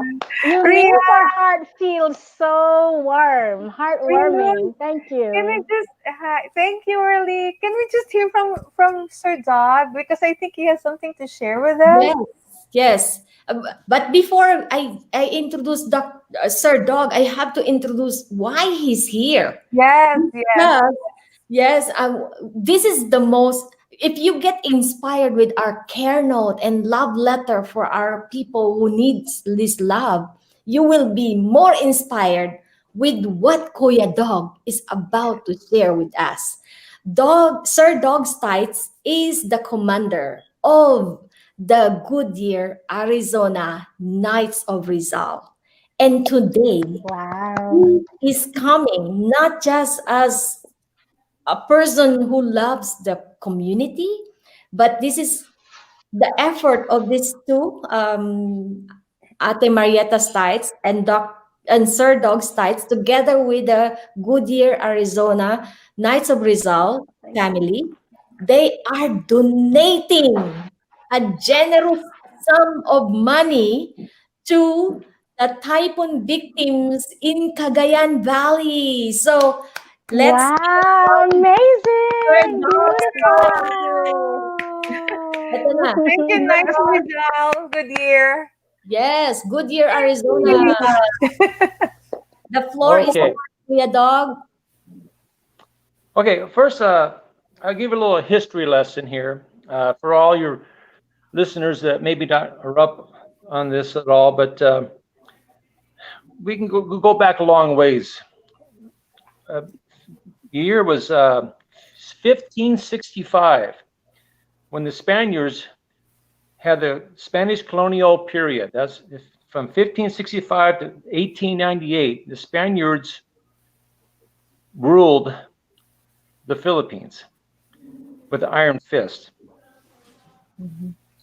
You Ria, make our heart feel so warm, Ria, heartwarming. Thank can we you. just thank you, Merly. Can we just hear from Sir Dodd because I think he has something to share with us. Yes, yes. But before I introduce Sir Dog, I have to introduce why he's here. Yes, yes. Yes, yes. This is the most. If you get inspired with our care note and love letter for our people who needs this love, you will be more inspired with what Kuya Dog is about to share with us. Sir Dog Stites is the commander of the Goodyear, Arizona Knights of Rizal. And today, Wow. he is coming not just as a person who loves the community, but this is the effort of these two, Ate Marietta Stites and Sir Dog Stites, together with the Goodyear, Arizona Knights of Rizal family. They are donating a generous sum of money to the typhoon victims in Cagayan Valley. So let's Wow, Sir amazing. Dog Stites. Ito na. Thank you, Beautiful. nice Rizal. Good year. Yes, Goodyear, Arizona. The floor is Okay. yours, Kuya Dog. Okay. First, I'll give you a little history lesson here for all your listeners that maybe not are up on this at all, but we can go back a long ways. The year was 1565 when the Spaniards had the Spanish colonial period. That's from 1565 to 1898. The Spaniards ruled the Philippines with the iron fist.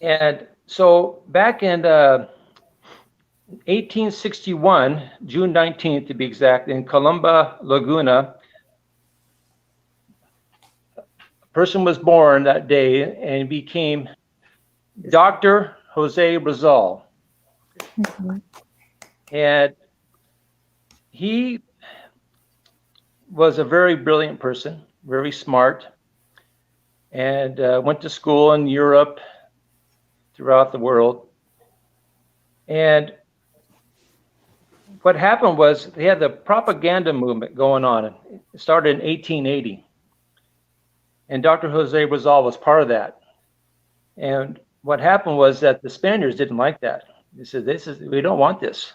And so back in 1861, June 19th to be exact, in Columba, Laguna, a person was born that day and became Dr. Jose Rizal. And he was a very brilliant person, very smart, and went to school in Europe, throughout the world. And what happened was they had the propaganda movement going on. It started in 1880. And Dr. Jose Rizal was part of that. And what happened was that the Spaniards didn't like that. They said, we don't want this.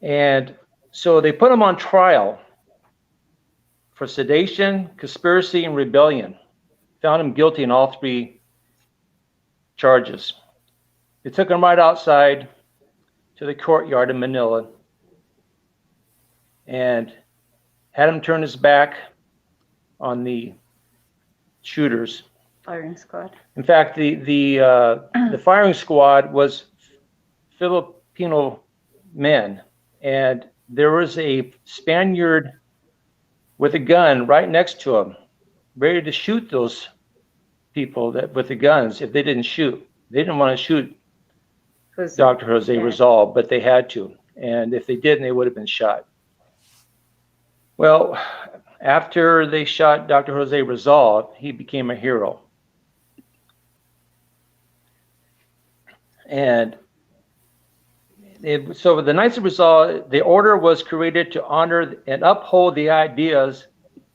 And so they put him on trial for sedation, conspiracy, and rebellion. Found him guilty in all three charges. They took him right outside to the courtyard in Manila and had him turn his back on the shooters. firing squad. In fact, the firing squad was Filipino men, and there was a Spaniard with a gun right next to him, ready to shoot those people with the guns if they didn't shoot. They didn't want to shoot Dr. Jose Rizal, but they had to. And if they didn't, they would have been shot. Well, after they shot Dr. Jose Rizal, he became a hero. And so the Knights of Rizal, the order was created to honor and uphold the ideals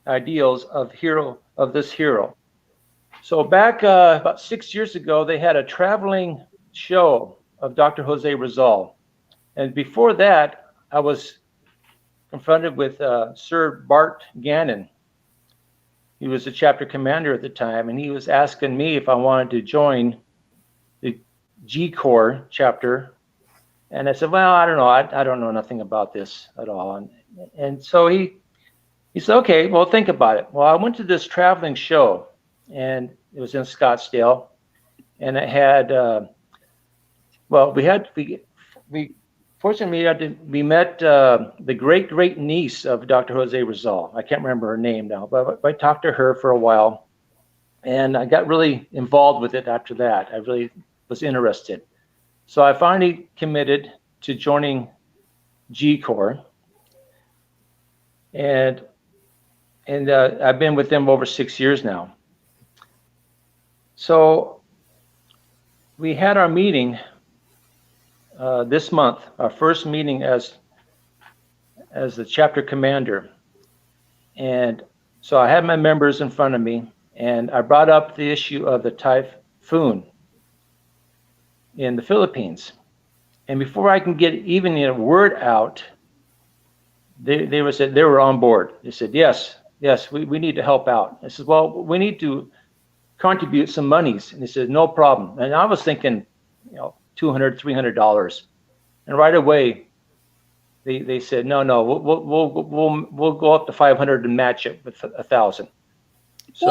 of this hero. So back about 6 years ago, they had a traveling show of Dr. Jose Rizal. And before that, I was confronted with Sir Bart Gannon. He was the chapter commander at the time, and he was asking me if I wanted to join G-Corps chapter. And I said, well, I don't know. I don't know nothing about this at all. And so he said, okay, well, think about it. Well, I went to this traveling show, and it was in Scottsdale, and it had, we fortunately we met the great niece of Dr. Jose Rizal. I can't remember her name now, but I talked to her for a while, and I got really involved with it after that. I really was interested. So I finally committed to joining G-Corps, and I've been with them over 6 years now. So we had our meeting this month, our first meeting as the chapter commander. And so I had my members in front of me, and I brought up the issue of the typhoon in the Philippines. And before I can get even a word out, they were on board. They said, yes, we need to help out. I said, well, we need to contribute some monies. And they said, no problem. And I was thinking, $200, $300. And right away, they said, no, we'll go up to 500 and match it with 1,000. So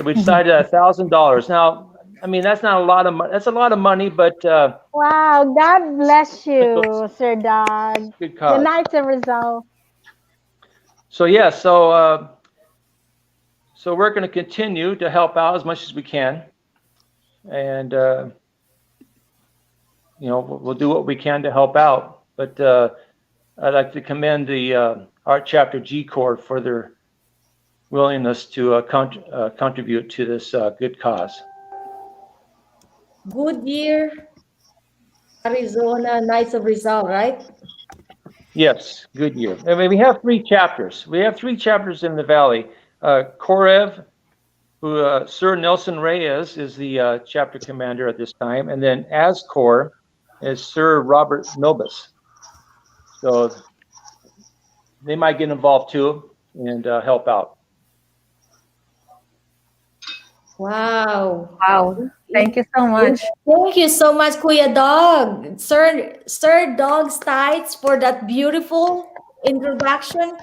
we decided $1,000. Now, I mean, that's not a lot of money. That's a lot of money, but wow, God bless you, Sir Doug. Good cause. The Knights of Rizal. So yeah, so we're going to continue to help out as much as we can, and we'll do what we can to help out. But I'd like to commend the Art Chapter G-Corps for their willingness to contribute to this good cause. Goodyear, Arizona, Knights of Rizal, right? Yes, Goodyear. I mean, we have 3 chapters. We have 3 chapters in the valley. Korev, who Sir Nelson Reyes is the chapter commander at this time, and then ASCOR is Sir Robert Nobis. So they might get involved too and help out. Wow. Thank you so much. Thank you so much, Kuya Dog. Sir Dog Stites, for that beautiful introduction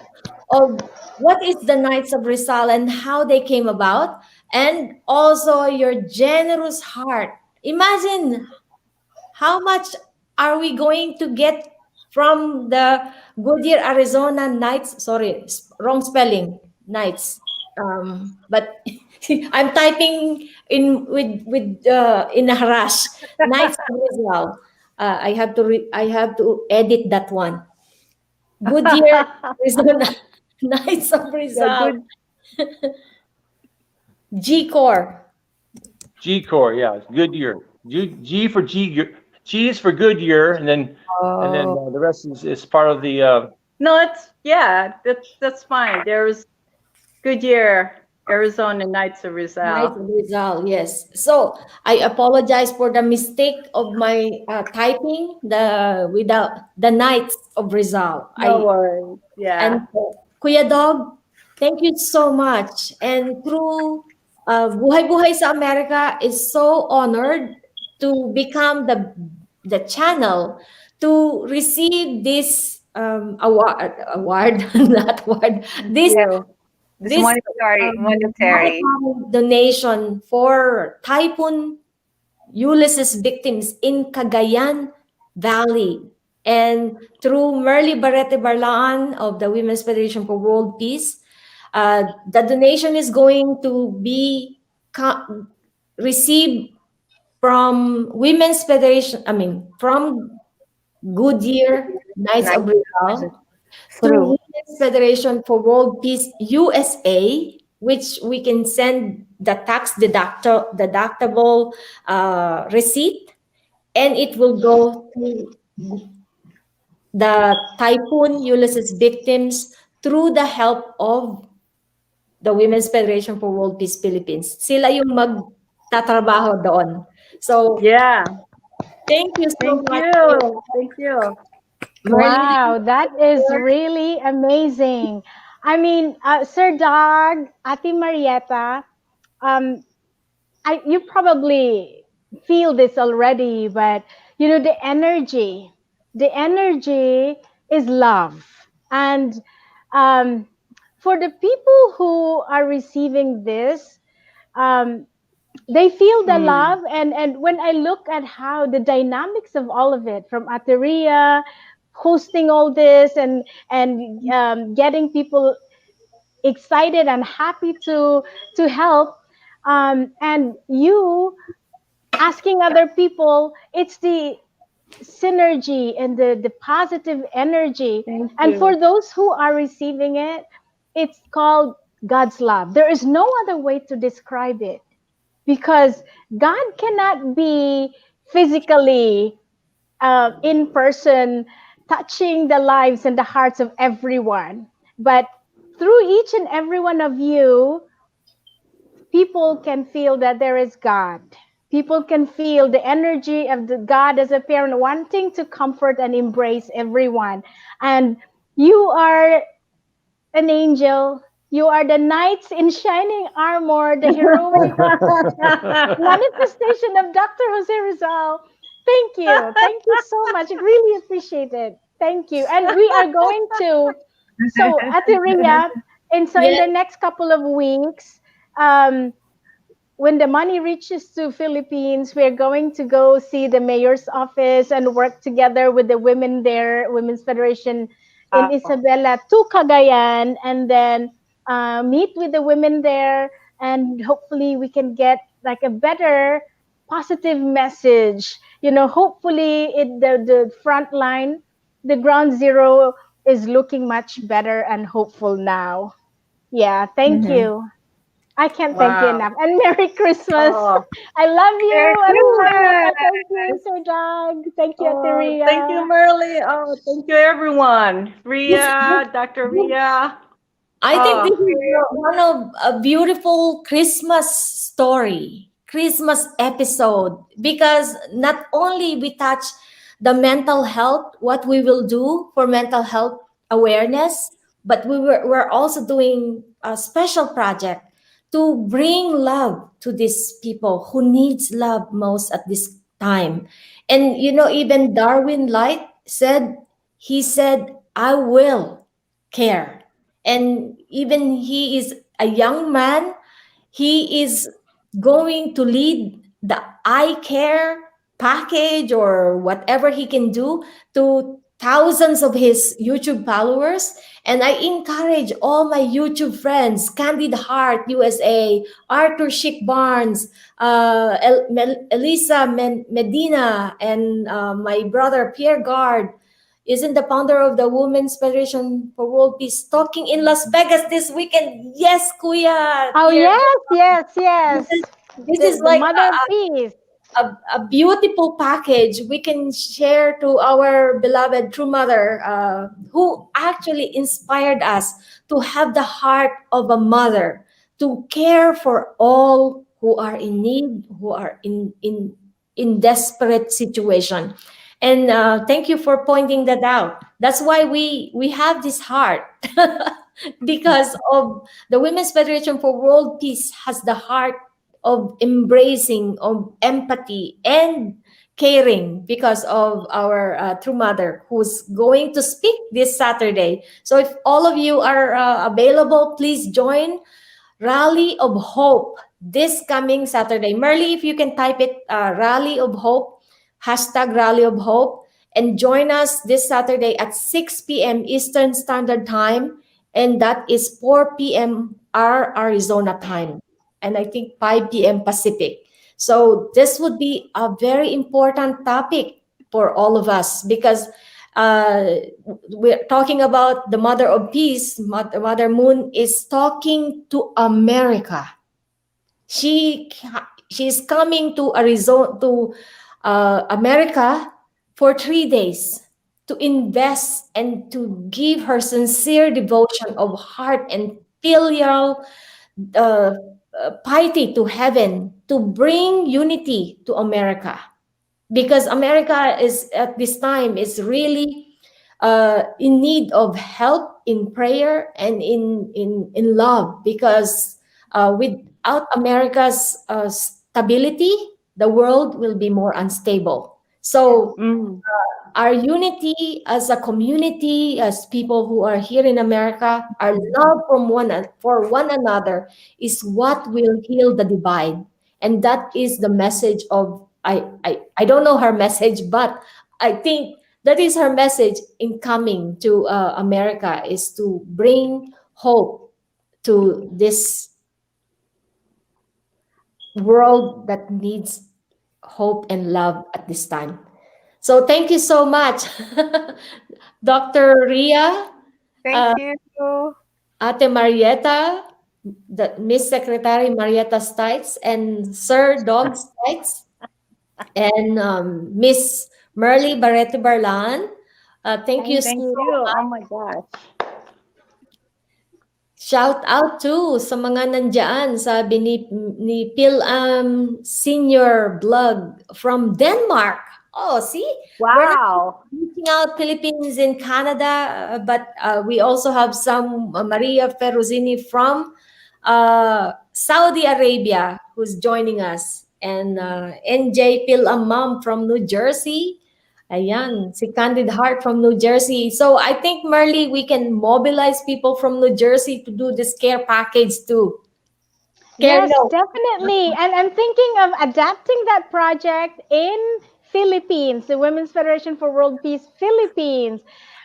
of what is the Knights of Rizal and how they came about, and also your generous heart. Imagine how much are we going to get from the Goodyear, Arizona Knights. Sorry, wrong spelling, Knights. But I'm typing in in a rush. Knights of Rizal. I have to edit that one. Goodyear, Arizona. Knights of Rizal. G-Corps. G-Corps, yeah, Goodyear. G for G. G is for Goodyear, and then the rest is part of the. No, that's fine. There's Goodyear, Arizona Knights of Rizal. Knights of Rizal, yes. So I apologize for the mistake of my typing without the Knights of Rizal. No worries. Yeah. And Kuya Dog, thank you so much. And through Buhay Buhay sa Amerika is so honored to become the channel to receive this award, not award, this monetary donation for Typhoon Ulysses victims in Cagayan Valley. And through Merly Barrete Barlaan of the Women's Federation for World Peace, the donation is going to be received from Women's Federation, from Goodyear Knights of Rizal to Women's Federation for World Peace USA, which we can send the tax deductible receipt, and it will go to the Typhoon Ulysses victims through the help of the Women's Federation for World Peace Philippines. Sila yung magtatrabaho doon. So, yeah. Thank you so much. Thank you. Wow, that is really amazing. I mean, Sir Dog, Ate Marietta, you probably feel this already, but you know, the energy is love. And um, for the people who are receiving this, um, they feel the Mm. love. And when I look at how the dynamics of all of it, from Ateria hosting all this, and getting people excited and happy to help, and you asking other people, it's the synergy and the positive energy. Thank And you. for those who are receiving it, it's called God's love. There is no other way to describe it, because God cannot be physically in person, touching the lives and the hearts of everyone. But through each and every one of you, people can feel that there is God. People can feel the energy of the God as a parent wanting to comfort and embrace everyone. And you are an angel. You are the knights in shining armor, the heroic manifestation of Dr. Jose Rizal. Thank you. Thank you so much. Really appreciate it. Thank you. And we are going to, so Ate Rhea, and so in Yes. the next couple of weeks, um, when the money reaches to Philippines, we're going to go see the mayor's office and work together with the women there, Women's Federation in Isabela to Cagayan, and then meet with the women there, and hopefully we can get like a better positive message. You know, hopefully the front line, the ground zero is looking much better and hopeful now. Yeah, thank Mhm. you. I can't thank you Wow. enough. And Merry Christmas. Oh, I love Merry you, Ate Marietta. Thank you, Christmas! Sir Doug. Thank you, Ate oh, thank you, Ria. Merly. Oh, thank you, everyone. This, Ria, Dr. Ria. I think this Oh, is one of a beautiful Christmas story, Christmas episode, because not only we touch the mental health, what we will do for mental health awareness, but we're also doing a special project to bring love to these people who needs love most at this time. And you know, even Darwin Light said, he said, I will care. And even he is a young man, he is going to lead the ICARE package or whatever he can do to thousands of his YouTube followers. And I encourage all my YouTube friends, Candid Heart USA, Arthur Schick Barnes, Elisa Medina, and my brother Pierre Gard, isn't the founder of the Women's Federation for World Peace, talking in Las Vegas this weekend. Yes, Kuya, Oh, Pierre. yes, yes, This yes. is, this is The like mother of peace. a beautiful package we can share to our beloved true mother, who actually inspired us to have the heart of a mother, to care for all who are in need, who are in desperate situation. And thank you for pointing that out. That's why we have this heart. Because of the Women's Federation for World Peace has the heart of embracing, of empathy and caring, because of our true mother who's going to speak this Saturday. So if all of you are available, please join Rally of Hope this coming Saturday. Merly, if you can type it, Rally of Hope, hashtag Rally of Hope, and join us this Saturday at 6 p.m. Eastern Standard Time, and that is 4 p.m. our Arizona time, and I think 5 p.m. Pacific. So this would be a very important topic for all of us, because uh, we're talking about the Mother of Peace. Mother Moon is talking to America. She she's coming to Arizona, to America for 3 days, to invest and to give her sincere devotion of heart and filial uh, piety to heaven, to bring unity to America, because America is at this time is really in need of help in prayer and in love, because without America's stability, the world will be more unstable. So Mm. our unity as a community, as people who are here in America, our love from for one another is what will heal the divide. And that is the message of I don't know her message, but I think that is her message in coming to America, is to bring hope to this world that needs hope and love at this time. So thank you so much, Dr. Ria, Thank uh, you. Ate Marietta, the Miss Secretary Marietta Stites, and Sir Dog Stites, and Miss Merly Barreto Barlan. Thank you Thank Thank so you. you. Oh much. my gosh. Shout out to sa mga nandyan, sabi ni Phil Senior Blog from Denmark. Oh, see? We're not Wow. reaching out Philippines in Canada, but we also have some Maria Ferruzini from Saudi Arabia who's joining us. And NJ Phil Mom from New Jersey. Ayan, si Candid Heart from New Jersey. So I think, Marley, we can mobilize people from New Jersey to do this care package too. Care Yes, note. definitely. And I'm thinking of adapting that project in Philippines, the Women's Federation for World Peace Philippines.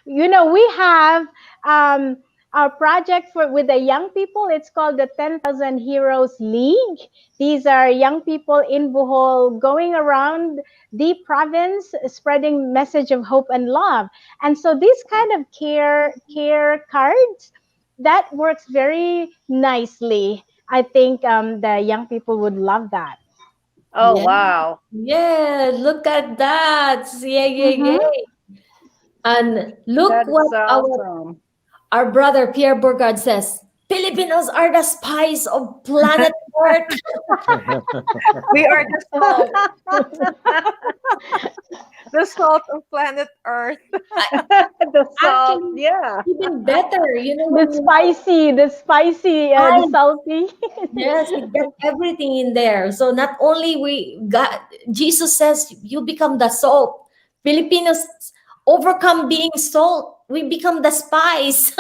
You know, we have um, our project for with the young people. It's called the 10,000 Heroes League. These are young people in Bohol going around the province spreading message of hope and love. And so these kind of care cards that works very nicely. I think the young people would love that. Oh Yeah. wow. Yeah, look at that. Yeah, yeah, Mm-hmm. yeah. And look That what is awesome. our brother Pierre Bourgard says. Filipinos are the spice of planet Earth. We are the salt of planet Earth. The salt. Actually, Yeah. even better, you know, The when you spicy, the spicy, the spice. salty. Yes, you get everything in there. So not only we got, Jesus says you become the salt. Filipinos overcome being salt. We become the spice.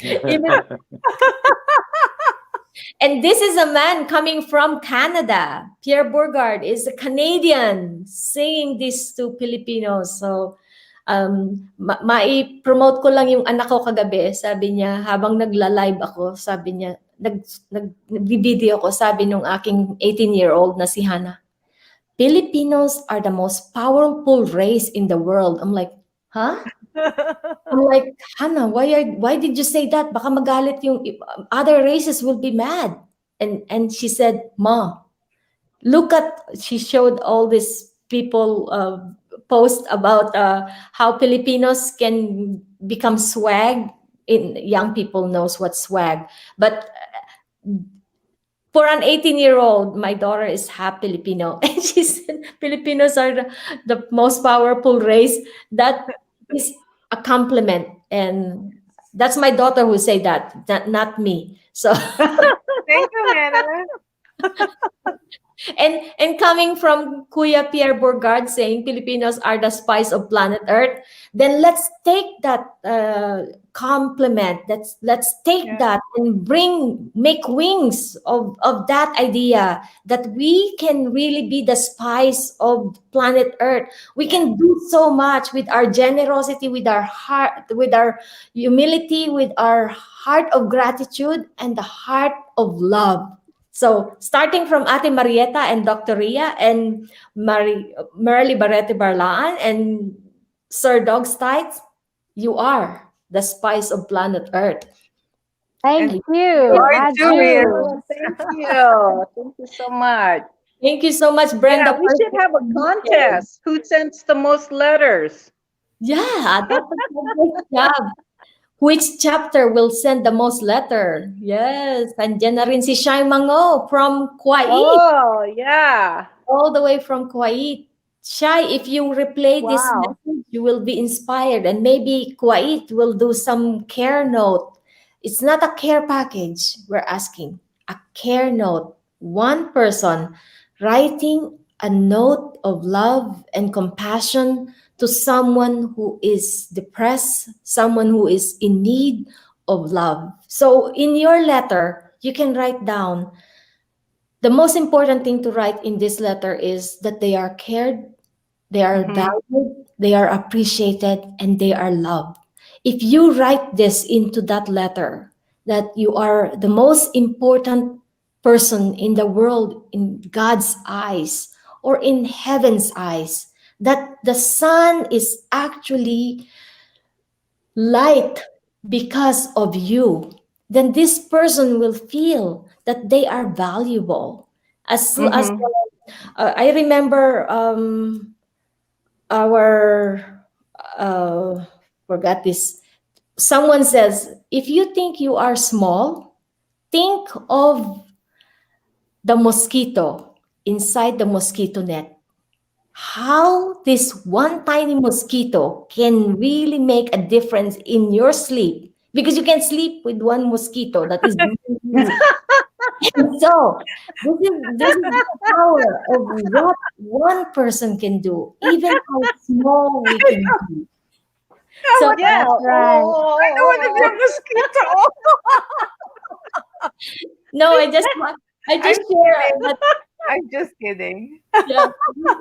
Even, and this is a man coming from Canada. Pierre Bourgard is a Canadian singing this to Filipinos. So mai-promote ko lang yung anak ko kagabi. Sabi niya, habang nagla-live ako, sabi niya, nag-video ko, sabi nung aking 18-year-old na si Hannah, Filipinos are the most powerful race in the world. I'm like, huh? I'm like, Hannah, why did you say that? Baka magalit yung other races will be mad. And she said, Ma, look at, she showed all these people post about how Filipinos can become swag. In young people knows what swag, but for an 18-year-old, my daughter is half Filipino, and she said Filipinos are the most powerful race. That is a compliment, and that's my daughter who say that, not me. So Thank you, Hannah. and coming from Kuya Pierre Bourgard saying Filipinos are the spice of planet Earth, then let's take that compliment. Let's take Yeah. that and make wings of that idea that we can really be the spice of planet Earth. We can do so much with our generosity, with our heart, with our humility, with our heart of gratitude and the heart of love. So, starting from Ate Marietta and Dr. Ria and Merly Barreto Barlaan and Sir Dog Stites, you are the spice of planet Earth. Thank And I- you. you are I too, Ria. do. Oh, thank you. Thank you so much. Thank you so much, Yeah, Brenda. we should have a contest. Who sends the most letters? Yeah, that was a great job. Which chapter will send the most letter? Yes, andyan na rin si Shai Mango from Kuwait. Oh, yeah. All the way from Kuwait. Shai, if you replay this Wow. message, you will be inspired, and maybe Kuwait will do some care note. It's not a care package we're asking, a care note. One person writing a note of love and compassion to someone who is depressed, someone who is in need of love. So in your letter, you can write down the most important thing to write in this letter is that they are cared, they are Mm-hmm. valued, they are appreciated, and they are loved. If you write this into that letter, that you are the most important person in the world in God's eyes or in heaven's eyes, that the sun is actually light because of you, then this person will feel that they are valuable. As Mm-hmm. I remember our forgot this. Someone says, if you think you are small, think of the mosquito inside the mosquito net. How this one tiny mosquito can really make a difference in your sleep, because you can sleep with one mosquito that is breathing you. And so this is the power of what one person can do, even how small we can be. I So want, Yeah. That's right. I don't want to be a mosquito. no, I I'm just share kidding. that, I'm just kidding. yeah,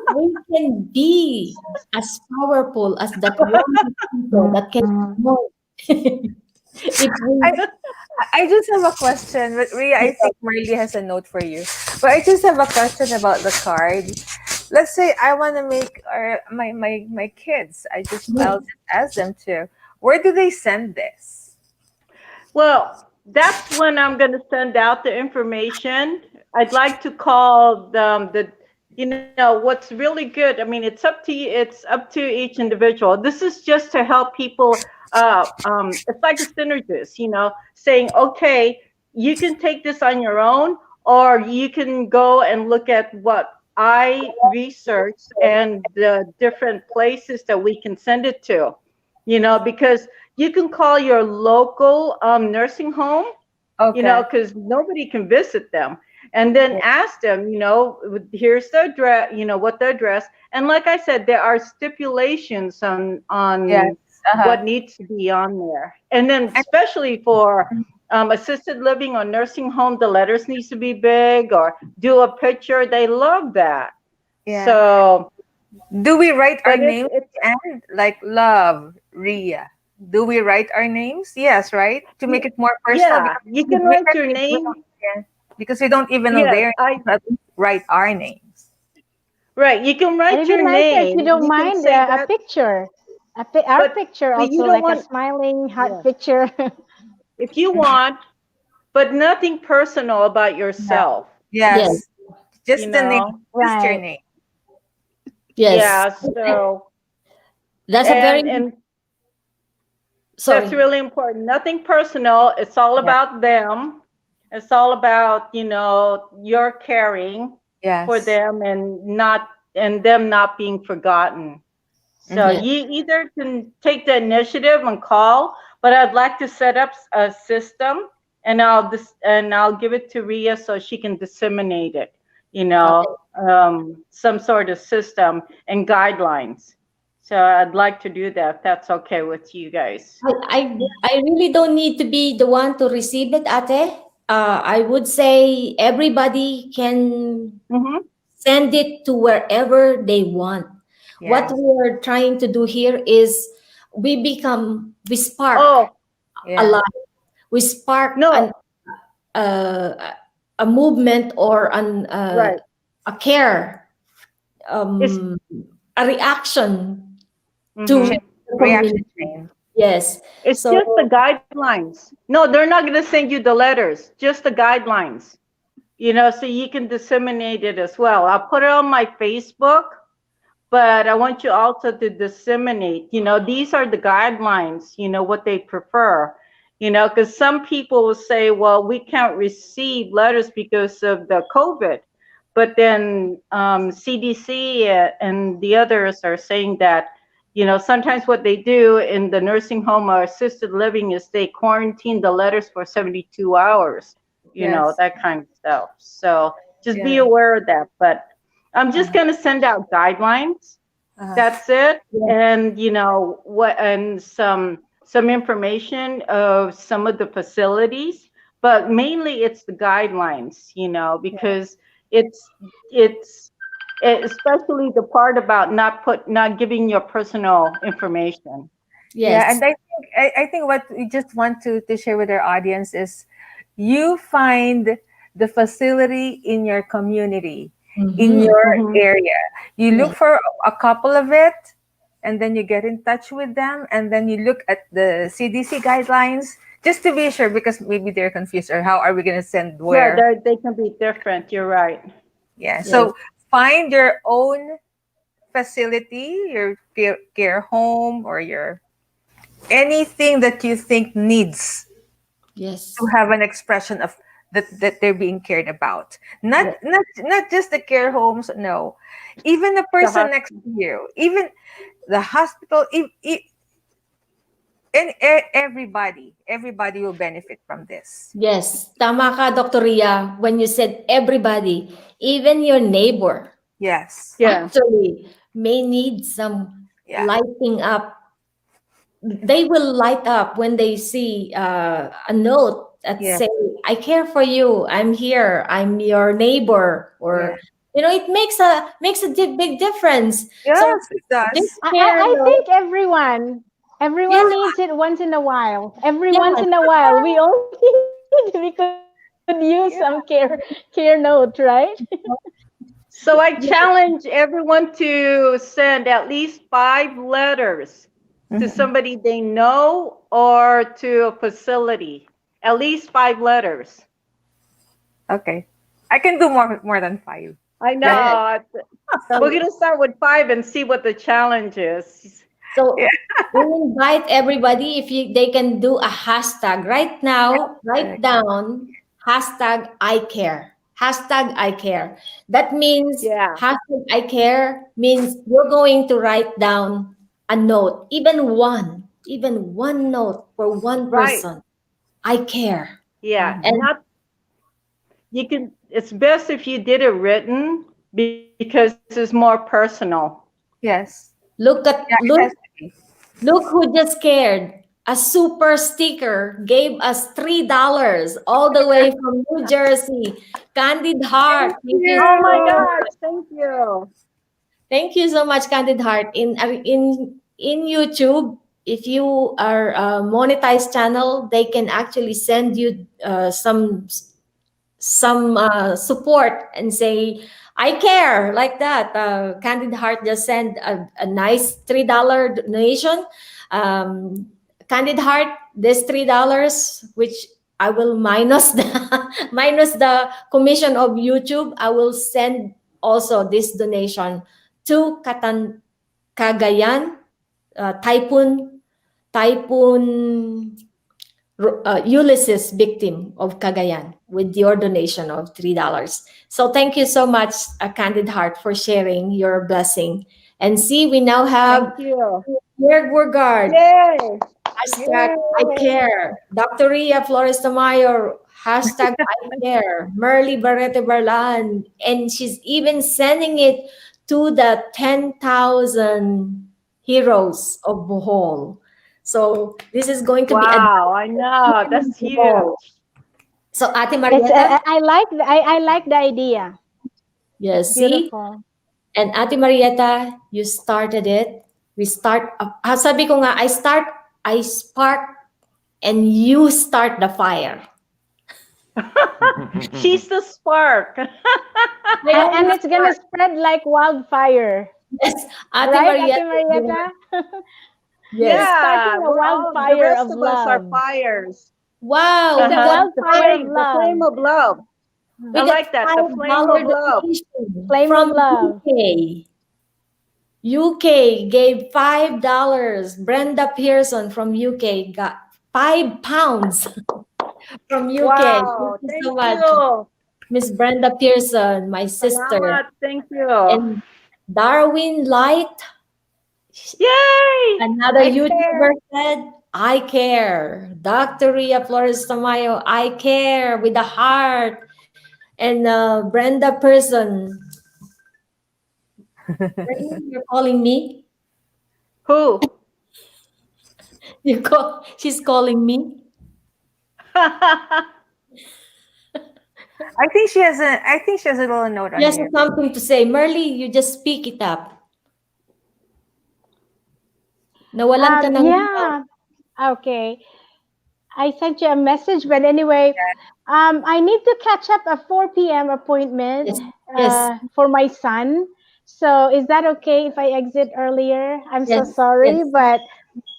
we can be as powerful as that one mosquito that can smoke. If we, I I just have a question, but Ria, I think Marley has a note for you. But I just have a question about the card. Let's say I want to make my kids. I'll just ask them to. Where do they send this? Well, that's when I'm going to send out the information. I'd like to call what's really good. I mean, it's up to you. It's up to each individual. This is just to help people. It's like a synergist, saying, okay, you can take this on your own, or you can go and look at what I researched and the different places that we can send it to, because you can call your local nursing home, Okay. because nobody can visit them, and then Yeah. ask them, here's the address, what the address. And like I said, there are stipulations Yes. on Uh-huh. what needs to be on there. And then especially for assisted living or nursing home, the letters needs to be big, or do a picture. They love that. Yeah. So, Do we write our but it's names it's and like love, Ria? Do we write our names? Yes, right? To make it more personal yeah, because you with can write different your people, we name. don't, yeah, because we don't even know Yes, their names, but we write our names. right. You can And write it'd be your nicer if you name. don't You can mind say a that, picture, our but picture you also, don't like a want, smiling heart yeah, picture. if you Mhm. want, but nothing personal about No. yourself, yes, Yes, you just the name, know? just your Right. name. yes. Yeah, so, That's a very, and that's sorry. really important. Nothing personal. It's all Yeah. about them. It's all about, your caring for Yes. them, and them not being forgotten. So Mm-hmm. Yes. you either can take the initiative and call, but I'd like to set up a system, and I'll give it to Ria so she can disseminate it, Okay. some sort of system and guidelines. So I'd like to do that. If that's okay with you guys. I really don't need to be the one to receive it, Ate. I would say everybody can Mm-hmm. send it to wherever they want. What Yes. we are trying to do here is we spark Oh, a Yeah. lot. We spark no, uh, a movement or right. a care, It's um, a reaction to Chain, mm-hmm. the reaction community. chain. Yes. It's So just the guidelines. No, they're not going to send you the letters, just the guidelines. So you can disseminate it as well. I'll put it on my Facebook, but I want you also to disseminate. These are the guidelines, what they prefer, because some people will say, well, we can't receive letters because of the COVID. But then CDC and the others are saying that, sometimes what they do in the nursing home or assisted living is they quarantine the letters for 72 hours, Yes. that kind of stuff. So Just be Yeah. aware of that. But I'm just going to send out guidelines. Uh-huh. That's it. Yeah. And what, and some information of some of the facilities, but mainly it's the guidelines, because it's especially the part about not giving your personal information. Yeah, Yes. and I think what we just want to share with our audience is you find the facility in your community, in Mm-hmm. your Hmm. area. You look Yes. for a couple of it, and then you get in touch with them, and then you look at the CDC guidelines just to be sure, because maybe they're confused, or how are we going to send Yeah, where? they can be different. You're right. Yeah, Yes. so find your own facility, your care home, or your anything that you think needs to Yes. have an expression of that they're being cared about. Not Yes. not just the care homes, no, even the The person next hospital. to you, even the hospital, and everybody will benefit from this. Yes. Tama ka, Dr. Ria, when you said everybody, even your neighbor, Yes. Yeah. actually may need some Yeah. lighting up. They will light up when they see a note that Yeah. say, "I care for you. I'm here. I'm your neighbor." Yeah. Or it makes a big difference. So Yes, it this does. care I note, think everyone yeah, needs it once in a while. Every once yes, in a while, we all we could use some care note, right? So I yes, challenge everyone to send at least 5 letters to Mhm. somebody they know or to a facility. At least 5 letters. Okay, I can do more than five. I yes. know. We're So going to start with 5 and see what the challenge is. Yeah. So we invite everybody if they can do a hashtag right now. Write down hashtag I care. Hashtag I care. That means Yeah, hashtag I care means you're going to write down a note, even one note for one right. person. I care. Yeah, Mhm. And not you can. It's best if you did it written because it's more personal. Yes. look at Yeah, it has look to be. Look who just cared. A super sticker gave us $3 all the way from New Jersey. Candid Heart. Thank Thank you Oh my so you. gosh! much. Thank you. Thank you so much, Candid Heart. In YouTube, if you are a monetized channel, they can actually send you some support and say, "I care," like that. Candid Heart just sent a nice $3 donation. um, Candid Heart, this $3, which I will minus the minus the commission of YouTube, I will send also this donation to Cagayan, Typhoon Ulysses victim of Cagayan with your donation of $3. So thank you so much, Candid Heart, for sharing your blessing. And see, we now Thank have you. Pierre Burgard, Yay! hashtag I Yay! care. Dr. Ria Flores Tamayo, hashtag I care. Merly Barrete Barlan. And she's even sending it to the 10,000 heroes of Bohol. So this is going to be a Wow, I know. That's Bohol. huge. So Ate It's Marietta, I like the idea. yes, see? Beautiful. And Ate Marietta, you started it. We start, sabi ko nga, I spark, and you start the fire. She's the spark. I And only it's gonna spark. spread like wildfire, Yes, Ate right, Ate Marietta. Marietta? Yes. It's Yeah, starting a we're all the wildfire rest of of us are love. fires. Wow, It's we a got wildfire of The flame love. of love. I we Mhm. got like that. The flame $5 of love. donation Flame of from love. UK. UK gave $5. Brenda Pearson from UK got £5 from UK. Thank Wow, you so thank much, you. Miss Brenda Pearson, my sister. Salamat. Thank you. And Darwin Light, Yay! another I care. YouTuber, said, I care. Dr. Ria Flores Tamayo, I care with a heart. And Brenda Person, you're calling me. Who? She's calling me. I think she has a little note She on has here. something to say. Merly, you just speak it up. Nawalan ka ng Yeah. Okay. I sent you a message, but anyway, I need to catch up a 4 p.m. appointment yes, yes, for my son. So is that okay if I exit earlier? I'm so yes, sorry, yes. but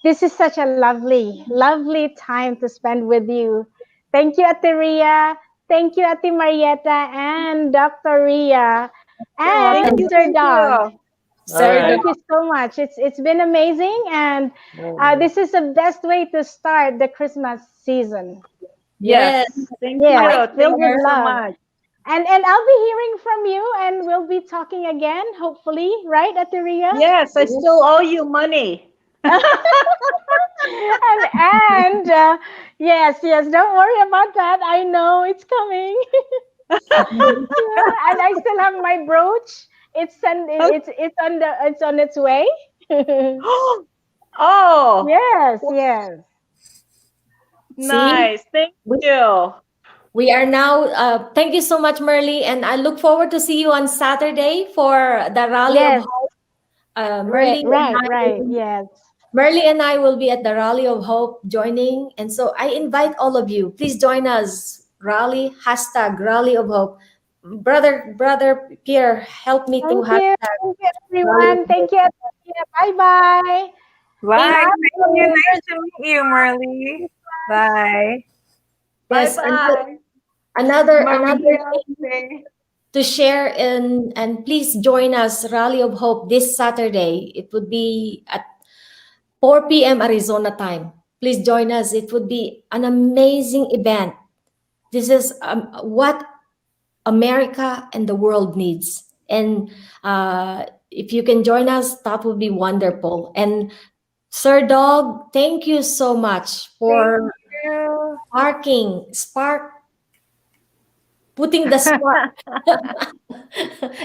this is such a lovely, lovely time to spend with you. Thank you, Ate Ria. Thank you, Ate Marietta and Dr. Ria Oh, and thank you, Sir thank Dog. you. All Sir, right. Thank you so much. It's been amazing, and Oh, this is the best way to start the Christmas season. Yes, yes. thank Yes, you. filled Thank with you Sir. so love. much. And I'll be hearing from you, and we'll be talking again, hopefully, right, Ateria? Yes, I still owe you money. And yes, yes, don't worry about that. I know it's coming. Yeah, and I still have my brooch. It's on its way. Oh, Yes, yes. See, nice. Thank we, you. we are now. Thank you so much, Merly, and I look forward to see you on Saturday for the Rally of Yes, Hope. right, right, right. Yes. Merly and I will be at the Rally of Hope joining, and so I invite all of you. Please join us. Rally hashtag Rally of Hope. Brother Pierre, help me to Thank you. hashtag Thank you, Rally of everyone. Hope. Thank you. Bye bye. Thank Bye. you. Thank you. Nice to meet you, Marley. Bye. Bye Yes, bye. another Maria. thing to share, and please join us Rally of Hope this Saturday. It would be at 4 p.m. Arizona time. Please join us. It would be an amazing event. This is what America and the world needs. And if you can join us, that would be wonderful. And Sir Dog, thank you so much Thank for you. putting the spark. you're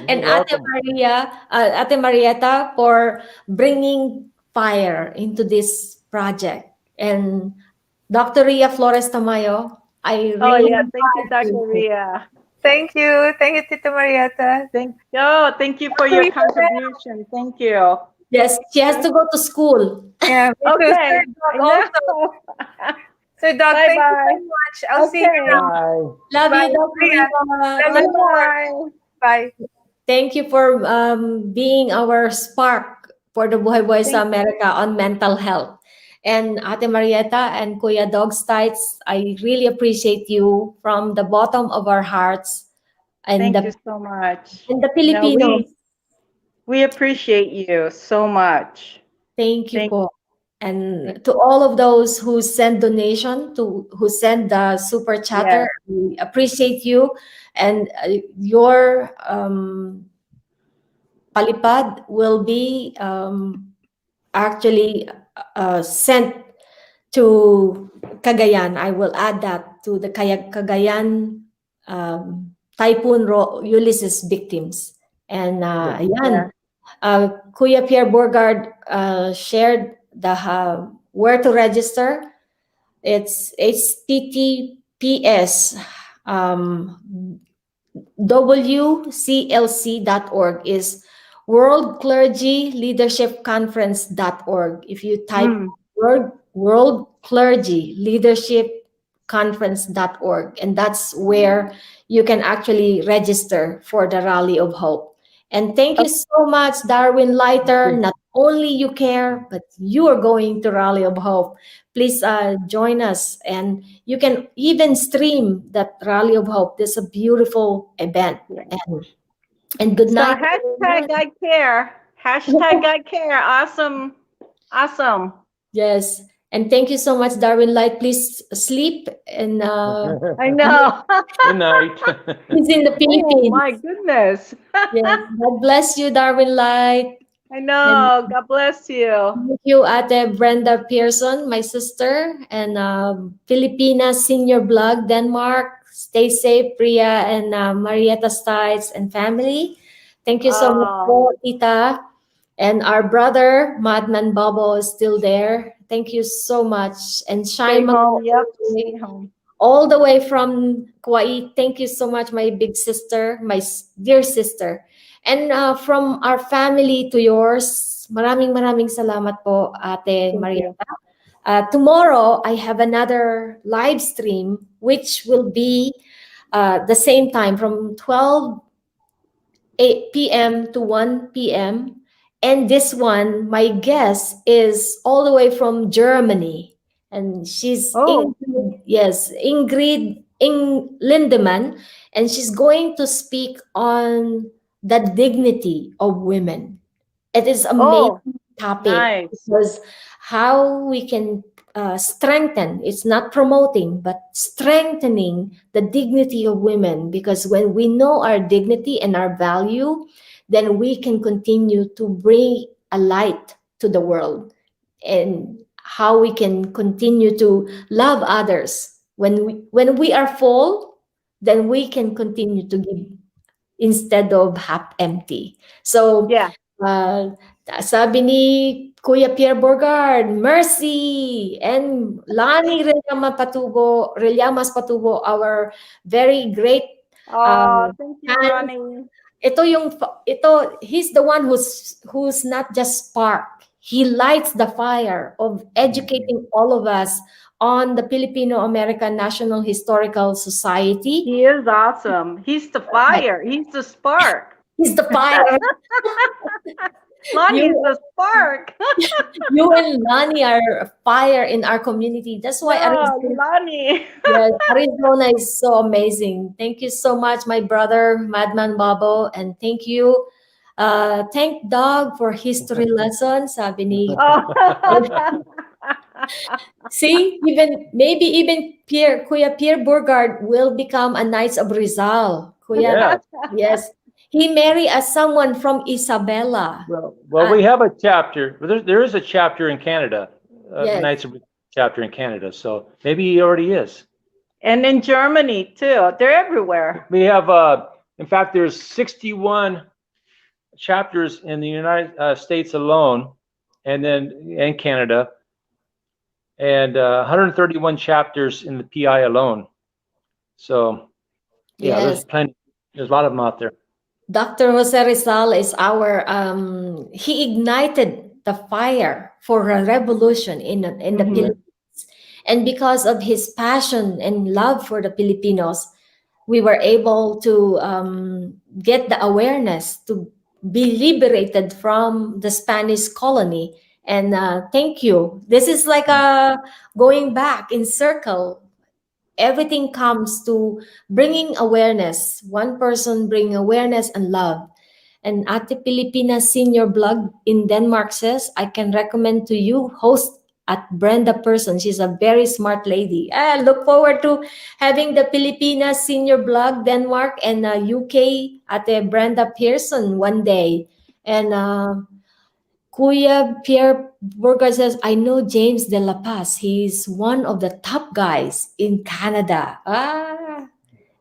And welcome. Ate Marietta for bringing fire into this project. And Dr. Ria Flores Tamayo, I Oh really yeah, thank you, admire Dr. you. Ria. Thank you. Thank you, Tita Marietta. Thank you for your contribution. Thank you. Yes, she has to go to school. Yeah, me too. Sir Okay, Dog I also. know. Sir Dog, Bye thank you bye. so much. I'll see you Okay. around. Bye. Love Bye, you, Dr. Maria. Ria. Love Bye you Thank, more. bye. Bye. thank you for being our spark for the Buhay Buhay sa Thank Amerika on mental health. And Ate Marietta and Kuya Dog Stites, I really appreciate you from the bottom of our hearts. And thank you the so much. and the No, Filipinos, we appreciate you so much. thank you Thank po. you. And to all of those who send donation, to who send the super chatter, Yes. we appreciate you, and your palipad will be actually sent to Cagayan. I will add that to the Cagayan Typhoon Ulysses victims. And Yeah. ayan, Yeah. Kuya Pierre Borgard shared the where to register. It's https wclc.org is worldclergyleadershipconference.org. If you type Mm. world clergy leadership conference.org, and that's where you can actually register for the Rally of Hope. And thank you so much, Darwin Leiter. Okay. Not only you care, but you are going to Rally of Hope. Please join us, and you can even stream that Rally of Hope. This is a beautiful event. Yeah. And good So night, hashtag everyone. I care. Hashtag I care. Awesome. Awesome. Yes. And thank you so much, Darwin Light. Please sleep, and I know. Good night. he's in the Oh Philippines. my goodness. Yes. God bless you, Darwin Light. I And know. God bless you. thank you, Ate Brenda Pearson, my sister, and Filipina Senior Blog, Denmark. Stay safe, Ria and Marietta Stites and family. Thank you so much, Oh, po, Tita. And our brother, Madman Bobo, is still there. Thank you so much. And stay Shaima, home. Yep, stay home. all the way from Kauai. Thank you so much, my big sister, my dear sister. And from our family to yours, maraming salamat po, Ate Thank Maria. you. Tomorrow, I have another live stream, which will be the same time from 12 p.m. to 1 p.m. And this one, my guest is all the way from Germany. And she's Oh, Ingrid, yes, Ingrid Lindemann. And she's going to speak on the dignity of women. It is oh, amazing topic nice. because how we can strengthen, it's not promoting but strengthening the dignity of women, because when we know our dignity and our value, then we can continue to bring a light to the world, and how we can continue to love others. When we are full, then we can continue to give instead of half empty. So, Yeah. uh, sabi ni Kuya Pierre Borgard, Mercy, and Lani Relyamas Patubo, our very great Oh, thank you, fan. Ronnie. He's the one who's not just spark. He lights the fire of educating all of us on the Filipino American National Historical Society. He is awesome. He's the fire. He's the spark. He's the fire. Lonnie is You the spark. you and Lani are fire in our community. That's why Oh, Arizona, Lonnie. yes, Arizona is so amazing. Thank you so much, my brother, Madman Babo. And thank you. Thank Doug for history lessons. Sabi ni, Oh. see, even Kuya Pierre Burgard will become a Knights of Rizal. Kuya, Yeah. yes. He married someone from Isabela. Well, we have a chapter. There is a chapter in Canada, Yes. Knights of chapter in Canada. So maybe he already is. And in Germany too. They're everywhere. We have, in fact, there's 61 chapters in the United States alone, and then in Canada, and 131 chapters in the PI alone. So, yeah, Yes. there's plenty. There's a lot of them out there. Dr. Jose Rizal is our he ignited the fire for a revolution in the Mhm. Philippines. And because of his passion and love for the Filipinos, we were able to get the awareness to be liberated from the Spanish colony. And thank you. This is like a going back in circle. Everything comes to bringing awareness. One person bring awareness and love. And Ate Pilipina Senior Blog in Denmark says, I can recommend to you host at Brenda Person. She's a very smart lady. I look forward to having the Pilipina Senior Blog Denmark and UK Ate Brenda Pearson one day. And Kuya Pierre Burger says, I know James de la Paz. He's one of the top guys in Canada.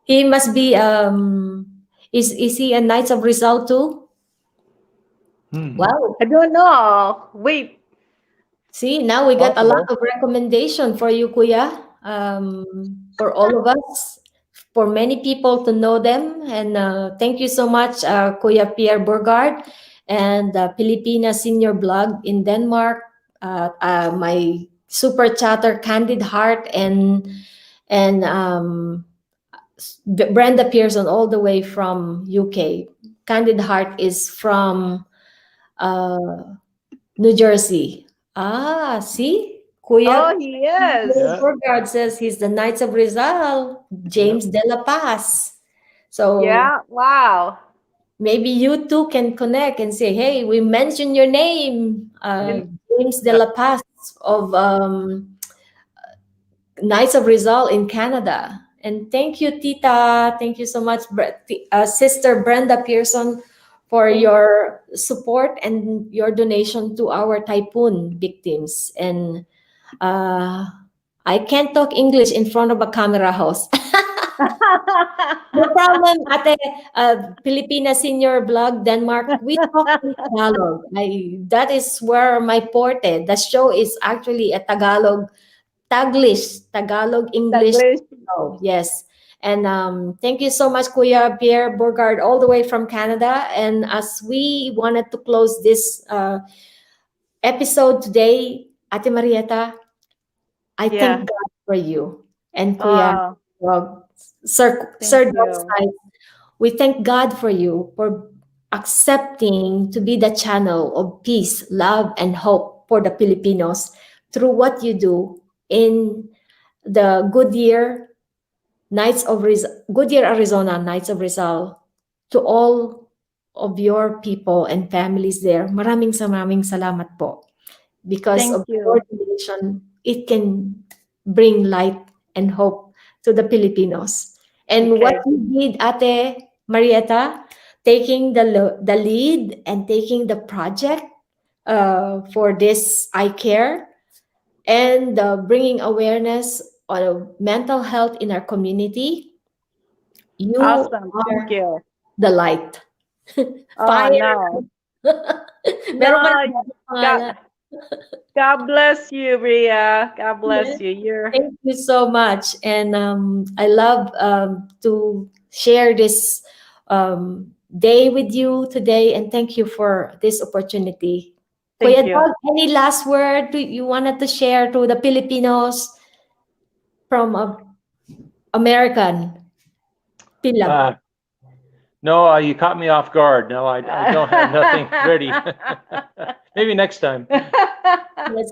He must be is he a Knights of Rizal too? Wow. I don't know. Wait. See, now we got a lot Possible. of recommendation for you, Kuya. For all of us, for many people to know them. And thank you so much, Kuya Pierre Burgard and Filipina Senior Blog in Denmark. My super chatter, Candid Heart, and Brenda Pearson, all the way from UK. Candid Heart is from New Jersey. See? Kuya Oh, he is. Yeah. Burgard says he's the Knights of Rizal, James de la Paz. So Yeah. Wow. maybe you two can connect and say, hey, we mentioned your name, James de la Paz of Knights of Rizal in Canada. And thank you, Tita. Thank you so much, Sister Brenda Pearson, for Thank- your support and your donation to our typhoon victims. And I can't talk English in front of a camera host. No problem, Ate. Filipina Senior Blog, Denmark. We talk in Tagalog. That is where my forte. The show is actually a Tagalog English Taglish. show. Yes. And thank you so much, Kuya Pierre Burgard, all the way from Canada. And as we wanted to close this episode today, Ate Marietta, I Yeah. thank God for you and Kuya Oh, Sir thank Dog you. Side. We thank God for you for accepting to be the channel of peace, love, and hope for the Filipinos through what you do in the Goodyear, Arizona Knights of Rizal. To all of your people and families there, maraming salamat po. Because Thank of your you. donation, it can bring light and hope to the Filipinos. And what Okay. you did, Ate Marietta, taking the lead and taking the project for this ICARE and bringing awareness on mental health in our community, you Awesome. Thank are you. the light. Oh, Fire! no. Meron ba No, ng pangalan? God, God bless you, Ria. God bless Yes. you. You're Thank you so much. And I love to share this day with you today. And thank you for this opportunity. thank Kuya you. Dog, any last word you wanted to share to the Filipinos from American Pilag? Uh, no, you caught me off guard. No, I don't have nothing ready. Maybe next time. Yes.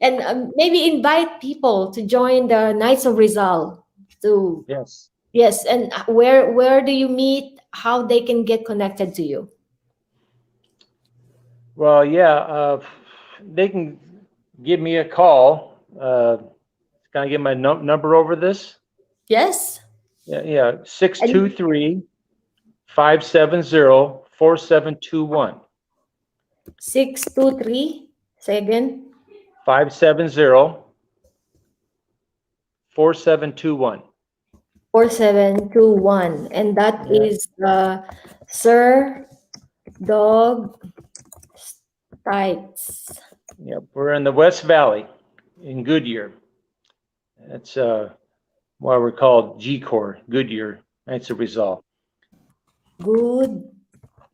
And maybe invite people to join the Knights of Rizal to Yes. yes, and where do you meet? How they can get connected to you? Well, yeah, they can give me a call. Can I get my number over this? Yes, Yeah, and 623-570-4721. 623. Say again. 570-4721. 4721, and that Yeah, is Sir Dog Stites. yeah, we're in the West Valley in Goodyear. That's why we're called G-Corps, Goodyear. That's a result. Good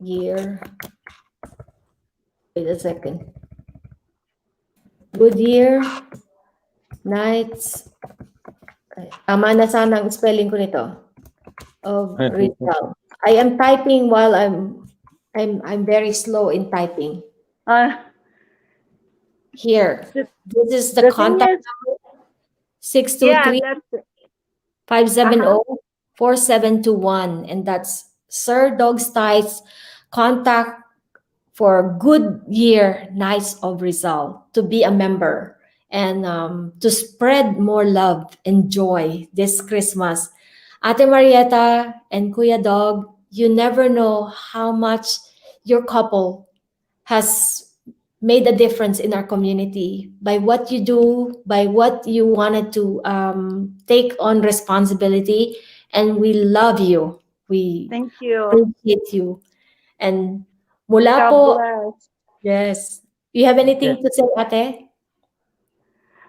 year. Wait a second. Good year. Nights. Tama na sana ang spelling ko nito. Of Rizal. I am typing while I'm very slow in typing. Uh, Here. the, This is the the thing contact is, number yeah, 623 that's 570 4721, and that's Sir Dog Stites contact for Goodyear Knights of Rizal to be a member and to spread more love and joy this Christmas. Ate Marietta and Kuya Dog, you never know how much your couple has made a difference in our community by what you do, by what you wanted to take on responsibility. And we love you. We thank you. appreciate you. And mula God po, bless. yes. You have Okay. anything to say, Ate?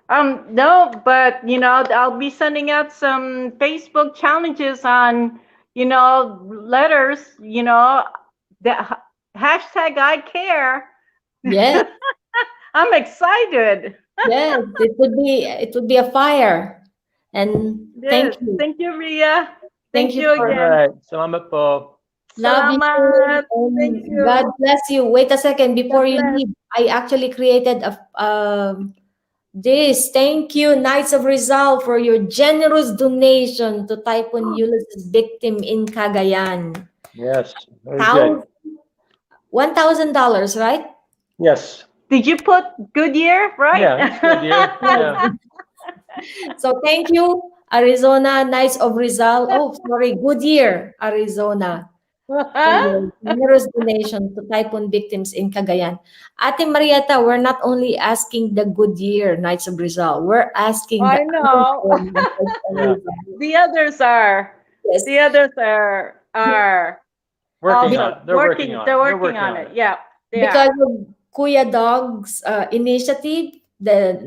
No, but I'll be sending out some Facebook challenges on, letters, the hashtag I care. Yes, I'm excited. yes. It would be a fire. And Yes. thank you. Thank you, Ria. Thank Thank you you for All again. right. Salamat po. love you. Salamat. Thank And you. God bless you. Wait a second before God you bless. leave. I actually created this. Thank you, Knights of Rizal, for your generous donation to Typhoon Ulysses victim in Cagayan. Yes. Very good. $1,000, right? Yes. Did you put Goodyear, right? Yeah, that's good, dear. Yeah. So thank you, Arizona Knights of Rizal. Oh, sorry, Goodyear, Arizona, for your generous donation to typhoon victims in Cagayan. Ate Marietta, we're not only asking the Goodyear Knights of Rizal, we're asking the I know. Arizona Knights of Yeah. Rizal. The others are. Yes. The others are Working also on. They're working on. They're They're working on it. it. Yeah, they Because are. of Kuya Dog's initiative, the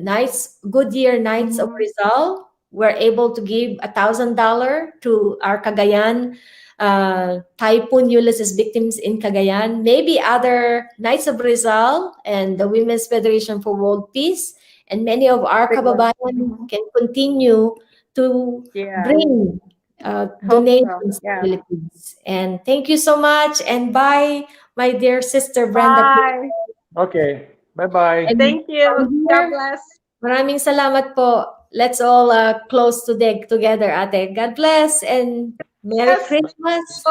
Goodyear Knights of Mhm. Rizal were able to give $1,000 to our Cagayan Typhoon Ulysses victims in Cagayan. Maybe other Knights of Rizal and the Women's Federation for World Peace and many of our kababayan Mhm. can continue to Yeah, bring hope so. donations to Yeah. Philippines. And thank you so much. And bye, my dear sister Brenda. Bye. Okay. Bye-bye. And Thank you. from God here, bless. maraming salamat po. Let's all close today together, ate. God bless and Merry Yes. Christmas.